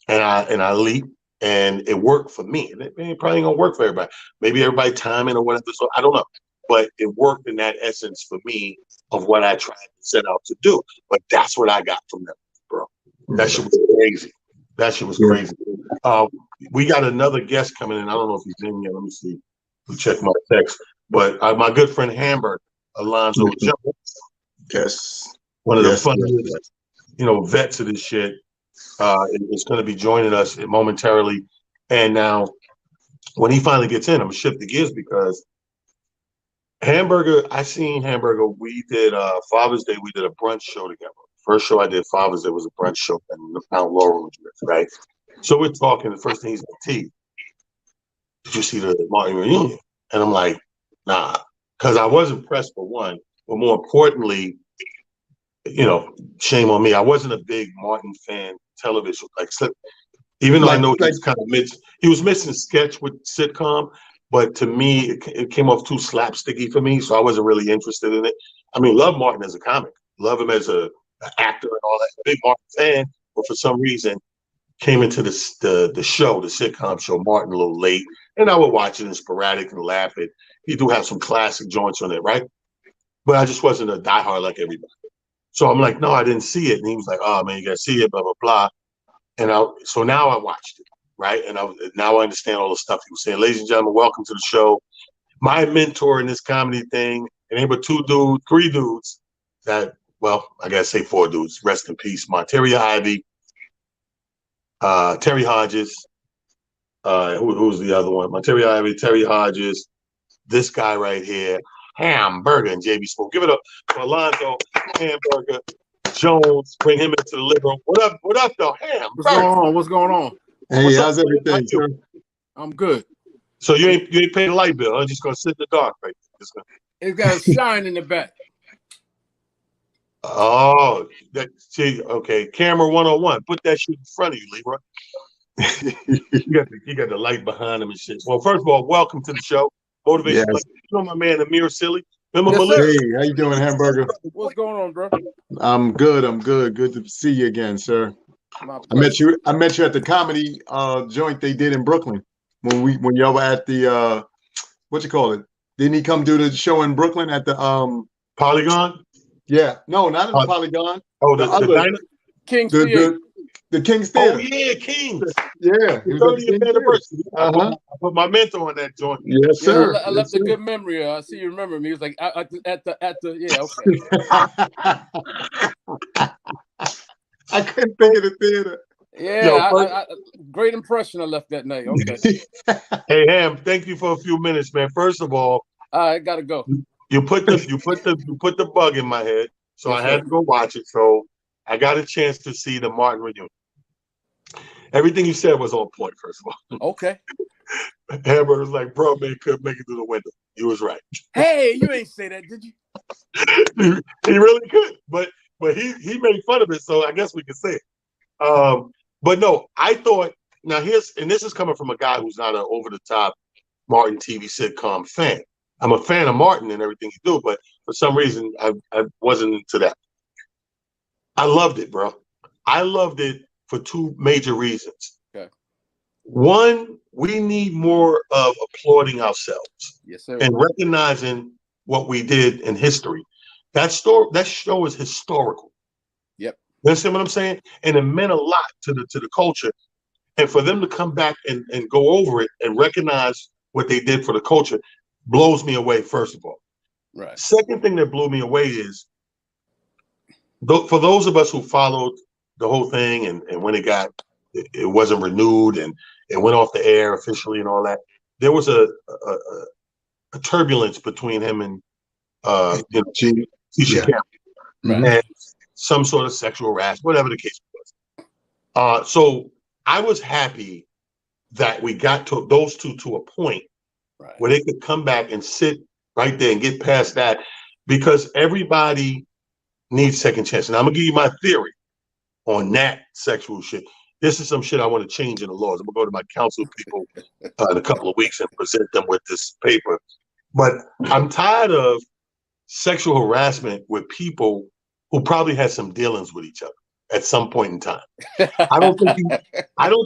And I leap, and it worked for me. And it probably ain't gonna work for everybody. Maybe everybody timing or whatever. So I don't know. But it worked in that essence for me of what I tried to set out to do. But that's what I got from them, bro. That shit was crazy. That shit was crazy. We got another guest coming in. I don't know if he's in yet. Let me see. Let me check my text. But my good friend Hamburger, Alonzo Jones. Yes. One of the funniest, vets of this shit. Is going to be joining us momentarily. And now, when he finally gets in, I'm going to shift the gears, because I seen Hamburger. We did Father's Day. We did a brunch show together. First show I did Father's Day was a brunch show in Mount Laurel, right? So we're talking. The first thing he's like, T, did you see the Martin reunion? And I'm like, nah, because I was impressed for one, but more importantly, shame on me. I wasn't a big Martin fan television, even though I know he was missing sketch with sitcom, but to me, it came off too slapsticky for me, so I wasn't really interested in it. I mean, love Martin as a comic, love him as a an actor and all that, big Martin fan, but for some reason came into the show, the sitcom show, Martin, a little late, and I would watch it in sporadic and laugh at. He do have some classic joints on it, right? But I just wasn't a diehard like everybody. So I'm like, no, I didn't see it. And he was like, oh man, you gotta see it, blah blah blah. And so now I watched it, right? And now I understand all the stuff he was saying. Ladies and gentlemen, welcome to the show. My mentor in this comedy thing, and ain't but three dudes that, well, I gotta say four dudes. Rest in peace, Monteria Ivy, Terry Hodges. Who's the other one? Monteria Ivy, Terry Hodges. This guy right here, Hamburger, and JB Smoke. Give it up for Alonzo, Hamburger, Jones. Bring him into the living room. What up, though? Hamburger. What's going on? Hey, how's everything, sir? I'm good. So you ain't paying the light bill. I'm just gonna sit in the dark, right? It's got a shine in the back. Oh, okay. Camera 101. Put that shit in front of you, Leroy. you got the light behind him and shit. Well, first of all, welcome to the show. Motivation. Yes. You know my man Amir Silly. Remember Yes, Malik? Hey, how you doing, Hamburger? What's going on, bro? I'm good. Good to see you again, sir. I met you at the comedy joint they did in Brooklyn when y'all were at the what you call it? Didn't he come do the show in Brooklyn at the Polygon? Yeah, no, not in the Polygon. Oh, the diner? King's the King's Oh Theater. yeah, Kings. Yeah, The 30th anniversary. Uh-huh. I put my mentor on that joint. Yes, sir. I left a good memory. I see you remember me. He was like at the yeah, okay. I couldn't think of the theater. Yeah, great impression I left that night. Okay. Hey Ham, thank you for a few minutes, man. First of all, I gotta go. you put the bug in my head, so Yes, I had to go watch it. So I got a chance to see the Martin reunion. Everything you said was on point. First of all, Okay. Hamburger was like, "Bro, man, couldn't make it through the window." He was right. Hey, you ain't say that, did you? he really could, but he made fun of it, so I guess we can say it. But no, I thought now this is coming from a guy who's not an over the top Martin TV sitcom fan. I'm a fan of Martin and everything he do, but for some reason I wasn't into that. I loved it, bro. I loved it for two major reasons. Okay. One, we need more of applauding ourselves. Yes, sir. And recognizing what we did in history. That show is historical. Yep. You understand what I'm saying? And it meant a lot to the culture. And for them to come back and go over it and recognize what they did for the culture blows me away, first of all. Right. Second thing that blew me away is for those of us who followed the whole thing and when it wasn't renewed and it went off the air officially and all that, there was a turbulence between him and Tisha Campbell, and some sort of sexual harassment, whatever the case was. So I was happy that we got to those two to a point where they could come back and sit right there and get past that, because everybody needs second chance. And I'm gonna give you my theory on that sexual shit. This is some shit I want to change in the laws. I'm gonna go to my council people in a couple of weeks and present them with this paper. But I'm tired of sexual harassment with people who probably had some dealings with each other at some point in time. I don't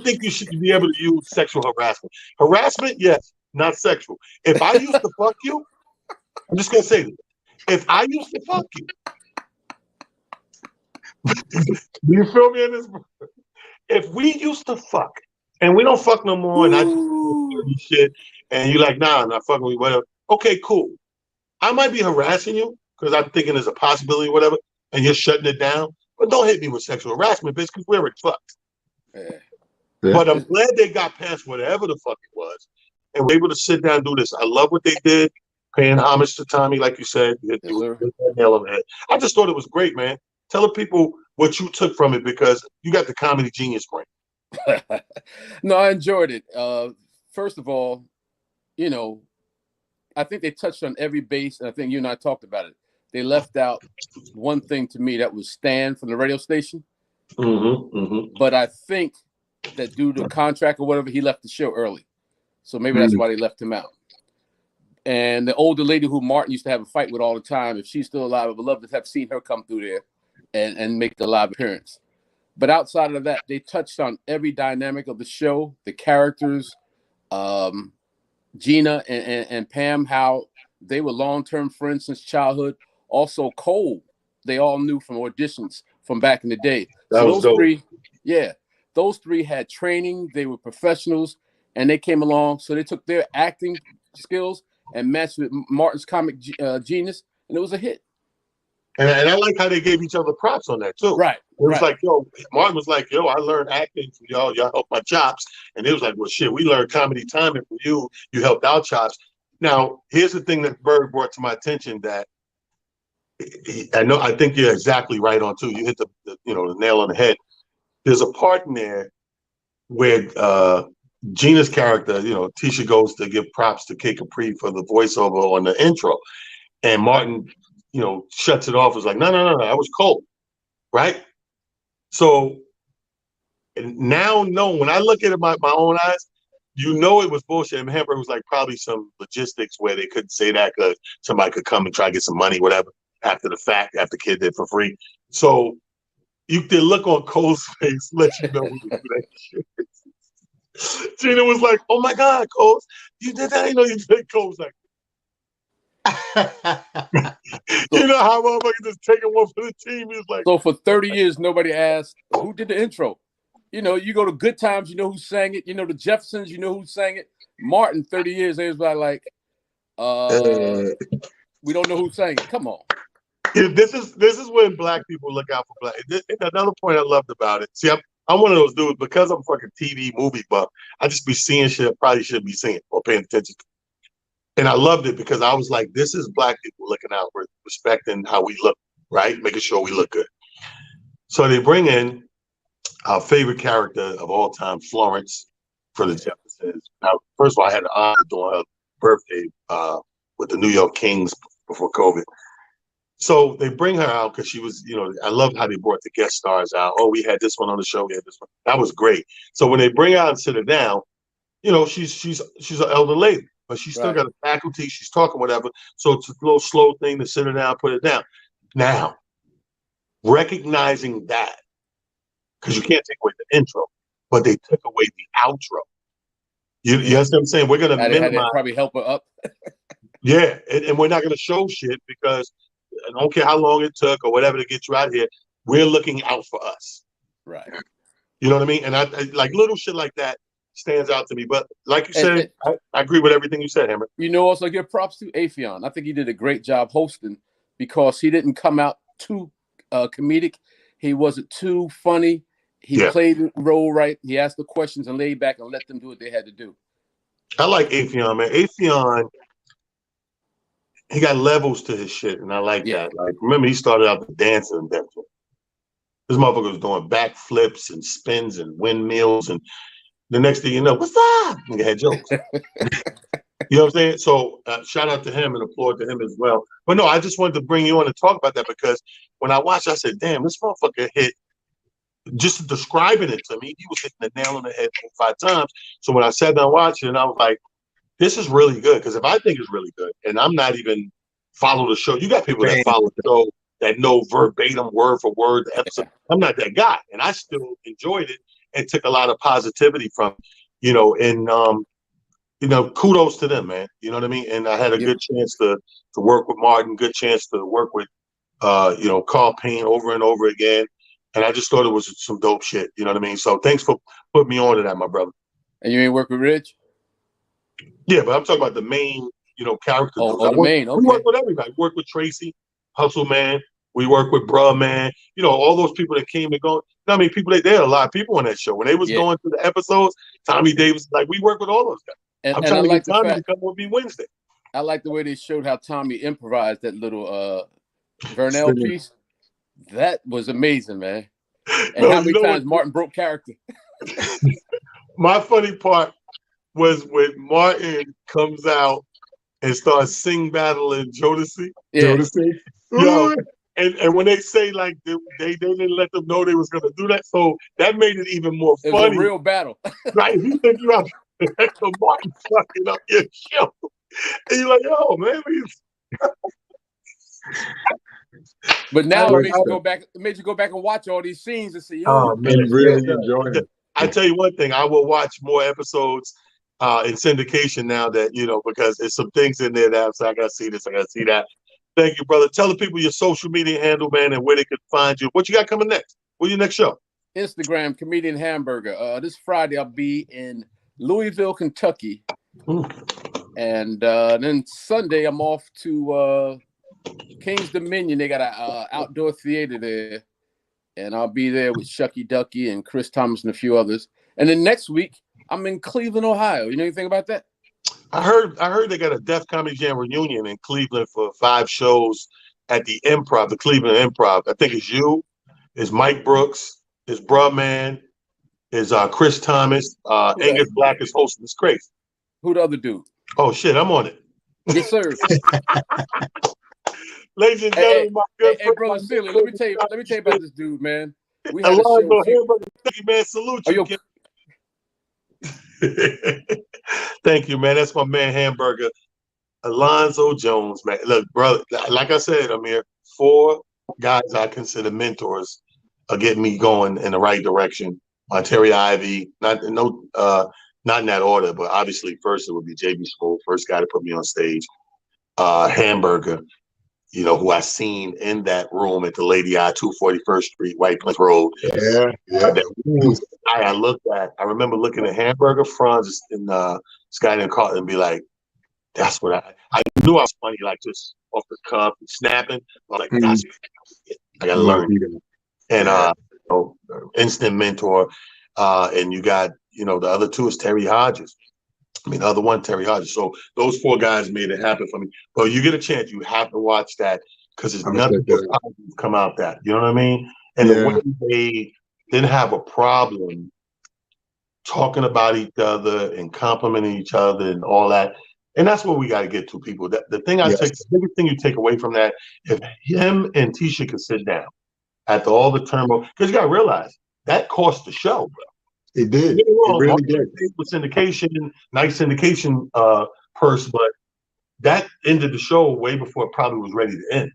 think you should be able to use sexual harassment. Harassment, yes, not sexual. If I used to fuck you, I'm just gonna say this. If I used to fuck you, do you feel me in this? If we used to fuck and we don't fuck no more, and I do shit, and you're like, nah, I'm not fucking with you, whatever. Okay, cool. I might be harassing you because I'm thinking there's a possibility, whatever, and you're shutting it down. But don't hit me with sexual harassment, bitch, because we're already fucked. Yeah. But I'm glad they got past whatever the fuck it was and were able to sit down and do this. I love what they did, paying homage to Tommy, like you said. I just thought it was great, man. Tell the people what you took from it, because you got the comedy genius brain. No, I enjoyed it. First of all, I think they touched on every base, and I think you and I talked about it. They left out one thing to me, that was Stan from the radio station. But I think that due to contract or whatever, he left the show early. So maybe that's why they left him out. And the older lady who Martin used to have a fight with all the time, if she's still alive, I would love to have seen her come through there and make the live appearance. But outside of that, they touched on every dynamic of the show, the characters, Gina and Pam, how they were long-term friends since childhood. Also, Cole, they all knew from auditions from back in the day. That was dope. Those three had training. They were professionals, and they came along. So they took their acting skills and matched with Martin's comic genius, and it was a hit. And I like how they gave each other props on that too. Right. It was like, yo, Martin was like, yo, I learned acting from y'all. Y'all helped my chops. And it was like, well, shit, we learned comedy timing from you. You helped our chops. Now, here's the thing that Berg brought to my attention that I think you're exactly right on too. You hit the nail on the head. There's a part in there where Gina's character, Tisha goes to give props to Kid Capri for the voiceover on the intro. And Martin, shuts it off. It's like, no, that was cold, right? So now, when I look at it with my own eyes, it was bullshit. And Hamburger was like probably some logistics where they couldn't say that because somebody could come and try to get some money, whatever, after the fact, after Kid did for free. So you could look on Cole's face, let you know he was that shit. Gina was like, oh my God, Cole, you did that? I know you did. Cole's like, you know how motherfuckers just taking one for the team. Is like, so for 30 years, nobody asked who did the intro. You go to Good Times, you know who sang it. The Jeffersons, you know who sang it. Martin, 30 years, they was like, we don't know who sang it. Come on. This is when black people look out for black. Another point I loved about it. See, I'm one of those dudes because I'm fucking TV movie buff. I just be seeing shit I probably shouldn't be seeing or paying attention to. And I loved it because I was like, this is black people looking out, respecting how we look, right? Making sure we look good. So they bring in our favorite character of all time, Florence, for the Jeffersons. Now, first of all, I had the honor of doing her birthday with the New York Kings before COVID. So they bring her out because she was, I love how they brought the guest stars out. Oh, we had this one on the show. We had this one. That was great. So when they bring her out and sit her down, she's an elder lady. But she's still got a faculty. She's talking whatever. So it's a little slow thing to sit her down, put it down. Now, recognizing that, because you can't take away the intro, but they took away the outro. You understand what I'm saying? We're going to minimize. Probably help her up. Yeah, and we're not going to show shit because I don't care how long it took or whatever to get you out here. We're looking out for us. Right. You know what I mean? And I like little shit like that stands out to me. But like you said, I agree with everything you said, Hammer. Also give props to Afion. I think he did a great job hosting because he didn't come out too comedic. He wasn't too funny. He played the role right. He asked the questions and laid back and let them do what they had to do. I like Afion, man. Afion, he got levels to his shit, and I like that. Like, remember, he started out the dancing and that. This motherfucker was doing backflips and spins and windmills and the next thing you know, what's up? Nigga had jokes. You know what I'm saying? So shout out to him and applaud to him as well. But no, I just wanted to bring you on and talk about that because when I watched, I said, damn, this motherfucker hit, just describing it to me, he was hitting the nail on the head 5 times. So when I sat down watching it, I was like, this is really good. Because if I think it's really good, and I'm not even follow the show, you got people that follow the show that know verbatim, word for word, the episode. I'm not that guy. And I still enjoyed it. And took a lot of positivity from, and kudos to them, man. You know what I mean? And I had a good chance to work with Martin, good chance to work with, Carl Payne over and over again. And I just thought it was some dope shit. You know what I mean? So thanks for putting me on to that, my brother. And you ain't work with Rich? Yeah, but I'm talking about the main, character. The main. Okay. We work with everybody. We work with Tracy, Hustle Man. We work with Bruh Man, all those people that came and go. I mean, there are a lot of people on that show. When they was going through the episodes, Tommy Davis, like we work with all those guys. I'm trying to get Tommy to come on be Wednesday. I like the way they showed how Tommy improvised that little Vernell piece. That was amazing, man. And how many times Martin broke character. My funny part was when Martin comes out and starts sing battling Jodeci. Yeah. Jodeci. And when they say like they didn't let them know they was gonna do that, so that made it even more funny. It was a real battle, right? You think you have to Martin fucking up your show, and you're like, "Oh man, But now I it made you go back and watch all these scenes and say, yo, Oh man, and really enjoy it. I tell you one thing, I will watch more episodes in syndication now that because there's some things in there that I gotta see this, I gotta see that. Thank you, brother. Tell the people your social media handle, man, and where they can find you. What you got coming next? What's your next show? Instagram, comedian Hamburger. This Friday I'll be in Louisville, Kentucky. And then Sunday I'm off to King's Dominion. They got an outdoor theater there. And I'll be there with Shucky Ducky and Chris Thomas and a few others. And then next week, I'm in Cleveland, Ohio. You know anything about that? I heard they got a Def Comedy Jam reunion in Cleveland for 5 shows at the Improv, the Cleveland Improv. I think it's you, it's Mike Brooks, it's Bruh Man, is Chris Thomas, Angus Black is hosting. It's crazy. Who the other dude? Oh shit, I'm on it. Yes, sir. Ladies and gentlemen, my good friend, brother Silly, let me tell you about this dude, man. We had a show. Thank you, man. Salute you. Thank you, man. That's my man, Hamburger. Alonzo Jones, man. Look, brother, like I said, Amir, 4 guys I consider mentors are getting me going in the right direction. Terry Ivy, not in that order, but obviously first it would be JB Smooth, first guy to put me on stage. Hamburger, who I seen in that room at the Lady I, 241st Street, White Plains Road. Yeah. I remember looking at Hamburger Franz in Sky and Carlton and be like, that's what I knew I was funny, like just off the cuff and snapping. I was like, that's it. I gotta learn. And instant mentor. And you got, the other 2 is Terry Hodges. The other one, Terry Hodges. So those 4 guys made it happen for me. But you get a chance, you have to watch that because it's nothing but come out that. You know what I mean? And the way they didn't have a problem talking about each other and complimenting each other and all that. And that's what we got to get to, people. The biggest thing you take away from that, if him and Tisha could sit down after all the turmoil, because you got to realize that cost the show, bro. It did. It really did. With syndication, nice syndication purse, but that ended the show way before it probably was ready to end.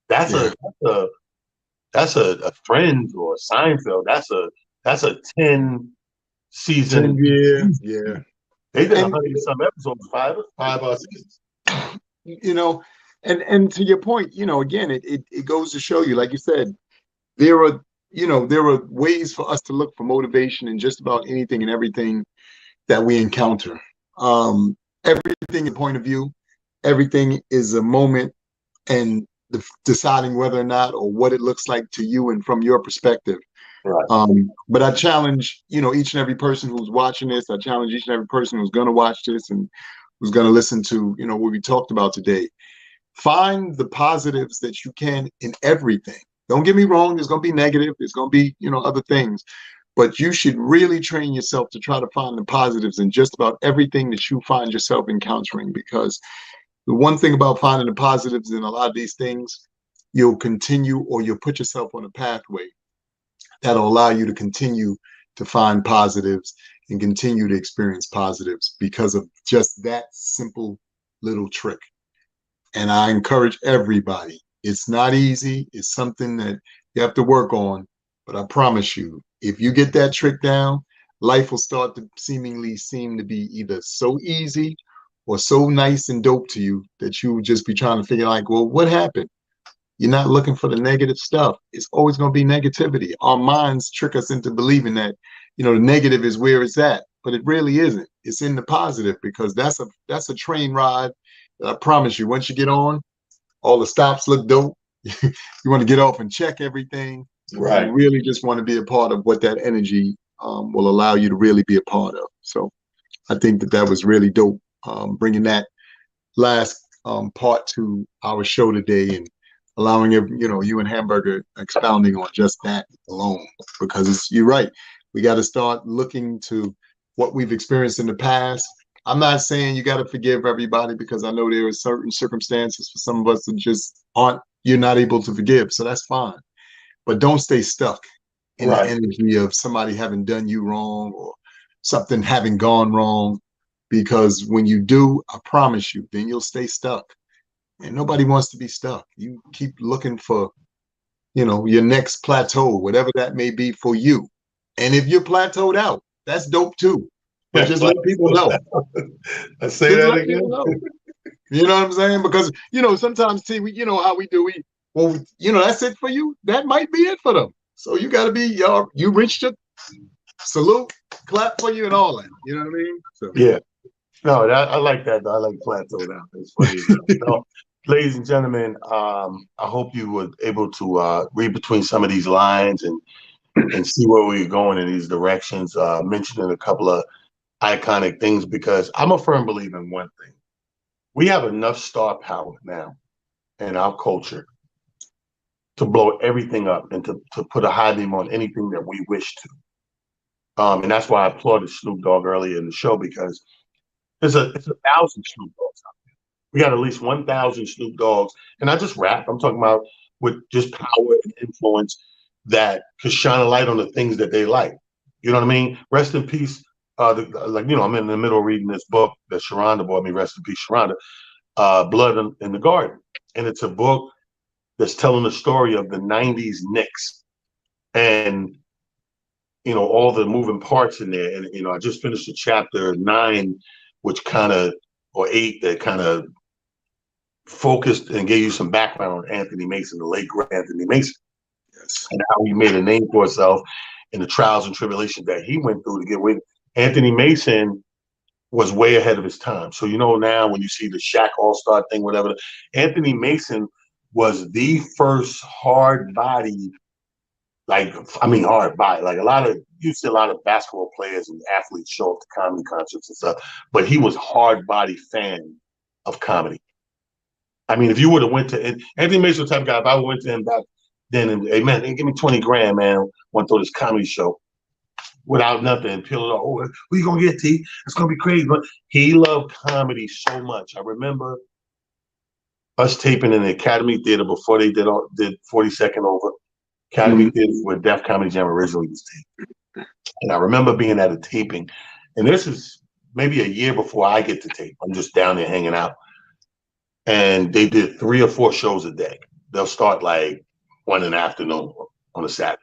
That's a Friends or a Seinfeld. That's a 10 season. 10 year. Yeah. They did 100 and some episodes, 5 seasons. And to your point, again, it goes to show you, like you said, there are ways for us to look for motivation in just about anything and everything that we encounter. Everything in point of view, everything is a moment and deciding whether or not or what it looks like to you and from your perspective. Right. But I challenge, each and every person who's watching this. I challenge each and every person who's going to watch this and who's going to listen to, what we talked about today. Find the positives that you can in everything. Don't get me wrong. There's going to be negative. There's going to be, other things. But you should really train yourself to try to find the positives in just about everything that you find yourself encountering. Because the one thing about finding the positives in a lot of these things, you'll continue or you'll put yourself on a pathway that'll allow you to continue to find positives and continue to experience positives because of just that simple little trick. And I encourage everybody. It's not easy. It's something that you have to work on. But I promise you, if you get that trick down, life will start to seem to be either so easy or so nice and dope to you that you will just be trying to figure like, well, what happened? You're not looking for the negative stuff. It's always going to be negativity. Our minds trick us into believing that, the negative is where it's at, but it really isn't. It's in the positive because that's a train ride. I promise you, once you get on, all the stops look dope. You want to get off and check everything. Right. You really just want to be a part of what that energy will allow you to really be a part of. So I think that was really dope, bringing that last part to our show today and allowing you and Hamburger expounding on just that alone, because you're right. We got to start looking to what we've experienced in the past. I'm not saying you got to forgive everybody, because I know there are certain circumstances for some of us that you're not able to forgive. So that's fine. But don't stay stuck in the energy of somebody having done you wrong or something having gone wrong, because when you do, I promise you, then you'll stay stuck. and nobody wants to be stuck. You keep looking for, you know, your next plateau, whatever that may be for you. And if you're plateaued out, that's dope too. But just let people know. I say that again. You know what I'm saying? Because, you know, sometimes, T, we, you know how we do. Well, you know, that's it for you. That might be it for them. So you got to be, you reached it. Salute, clap for you and all that. You know what I mean? So. Yeah. No, I like that. I like plateau now. It's funny. No, ladies and gentlemen, I hope you were able to read between some of these lines and see where we're going in these directions. Mentioning a couple of iconic things, because I'm a firm believer in one thing. We have enough star power now in our culture to blow everything up and to put a high beam on anything that we wish to. And that's why I applauded Snoop Dogg earlier in the show, because it's 1,000 Snoop Dogs out there. We got at least 1,000 Snoop Dogs, and not just rap. I'm talking about with just power and influence that could shine a light on the things that they like. You know what I mean? Rest in peace. Like, you know, I'm in the middle of reading this book that Sharonda bought me. Rest in peace, Sharonda. Blood in the Garden, and it's a book that's telling the story of the '90s Knicks, and you know, all the moving parts in there. And you know, I just finished a chapter 9, which kind of, or 8, that kind of focused and gave you some background on Anthony Mason, the late great Anthony Mason. Yes. And how he made a name for himself in the trials and tribulations that he went through to get with. Anthony Mason was way ahead of his time. So, you know, now when you see the Shaq All-Star thing, whatever, Anthony Mason was the first hard body, hard body. Like you see a lot of basketball players and athletes show up to comedy concerts and stuff, but he was hard body fan of comedy. I mean, if you would have went to Anthony Mason, the type of guy, if I went to him back then and, hey man, give me 20 grand, man, want to throw this comedy show without nothing, peel it off. Oh, what you gonna get, T? It's gonna be crazy. But he loved comedy so much. I remember us taping in the Academy Theater before they did 42nd Over. Academy Theater where Def Comedy Jam originally was taped. And I remember being at a taping, and this is maybe a year before I get to tape. I'm just down there hanging out. And they did 3 or 4 shows a day. They'll start like 1 in the afternoon on a Saturday.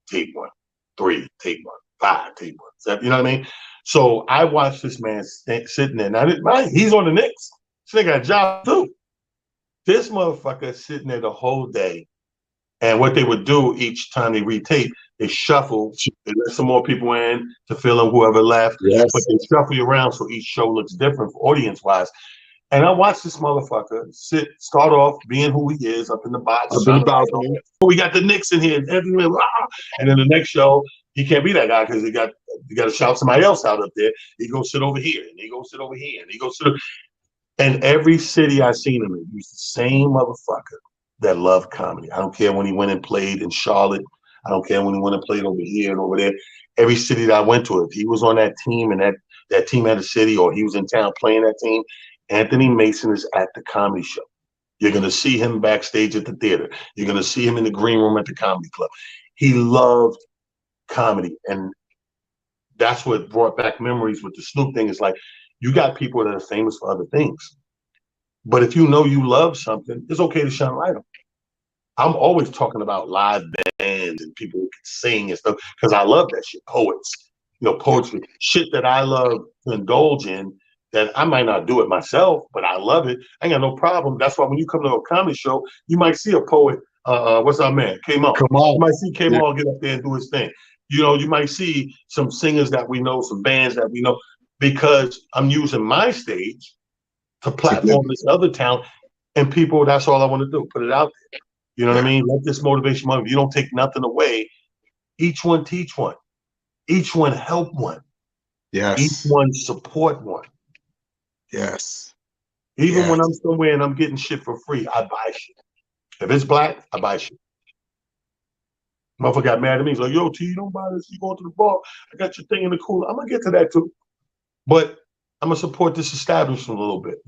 Tape 1, 3, tape 1, 5, tape 1. 7, you know what I mean? So I watched this man sitting there. Now, he's on the Knicks. This nigga got a job too. This motherfucker sitting there the whole day. And what they would do each time they retape, they shuffle. They let some more people in to fill in whoever left. Yes. But they shuffle you around so each show looks different audience-wise. And I watched this motherfucker start off being who he is up in the box. We got the Knicks in here, and then the next show, he can't be that guy because you got to shout somebody else out up there. He goes sit over here, and he goes sit over here, and he goes sit. And every city I seen him in, he was the same motherfucker that loved comedy. I don't care when he went and played in Charlotte. I don't care when he went and played over here and over there. Every city that I went to, if he was on that team and that team had a city, or he was in town playing that team, Anthony Mason is at the comedy show. You're going to see him backstage at the theater. You're going to see him in the green room at the comedy club. He loved comedy. And that's what brought back memories with the Snoop thing. Is like, you got people that are famous for other things. But if you know you love something, it's okay to shine light on. I'm always talking about live bands and people who can sing and stuff, because I love that shit. Poets, poetry, shit that I love to indulge in, that I might not do it myself, but I love it. I ain't got no problem. That's why when you come to a comedy show, you might see a poet. What's our man? K-Mal. You might see K-Mal get up there and do his thing. You might see some singers that we know, some bands that we know, because I'm using my stage to platform this other talent, and people, that's all I want to do. Put it out there. You know what I mean? Let this motivation money. You don't take nothing away. Each one teach one. Each one help one. Yes. Each one support one. Yes. Even when I'm somewhere and I'm getting shit for free, I buy shit. If it's black, I buy shit. Motherfucker got mad at me. He's like, yo, T, you don't buy this. You going to the bar. I got your thing in the cooler. I'm going to get to that too. But I'm going to support this establishment a little bit,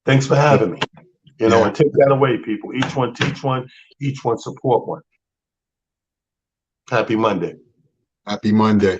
Thanks for having me. And take that away, people. Each one teach one. Each one support one. Happy Monday. Happy Monday.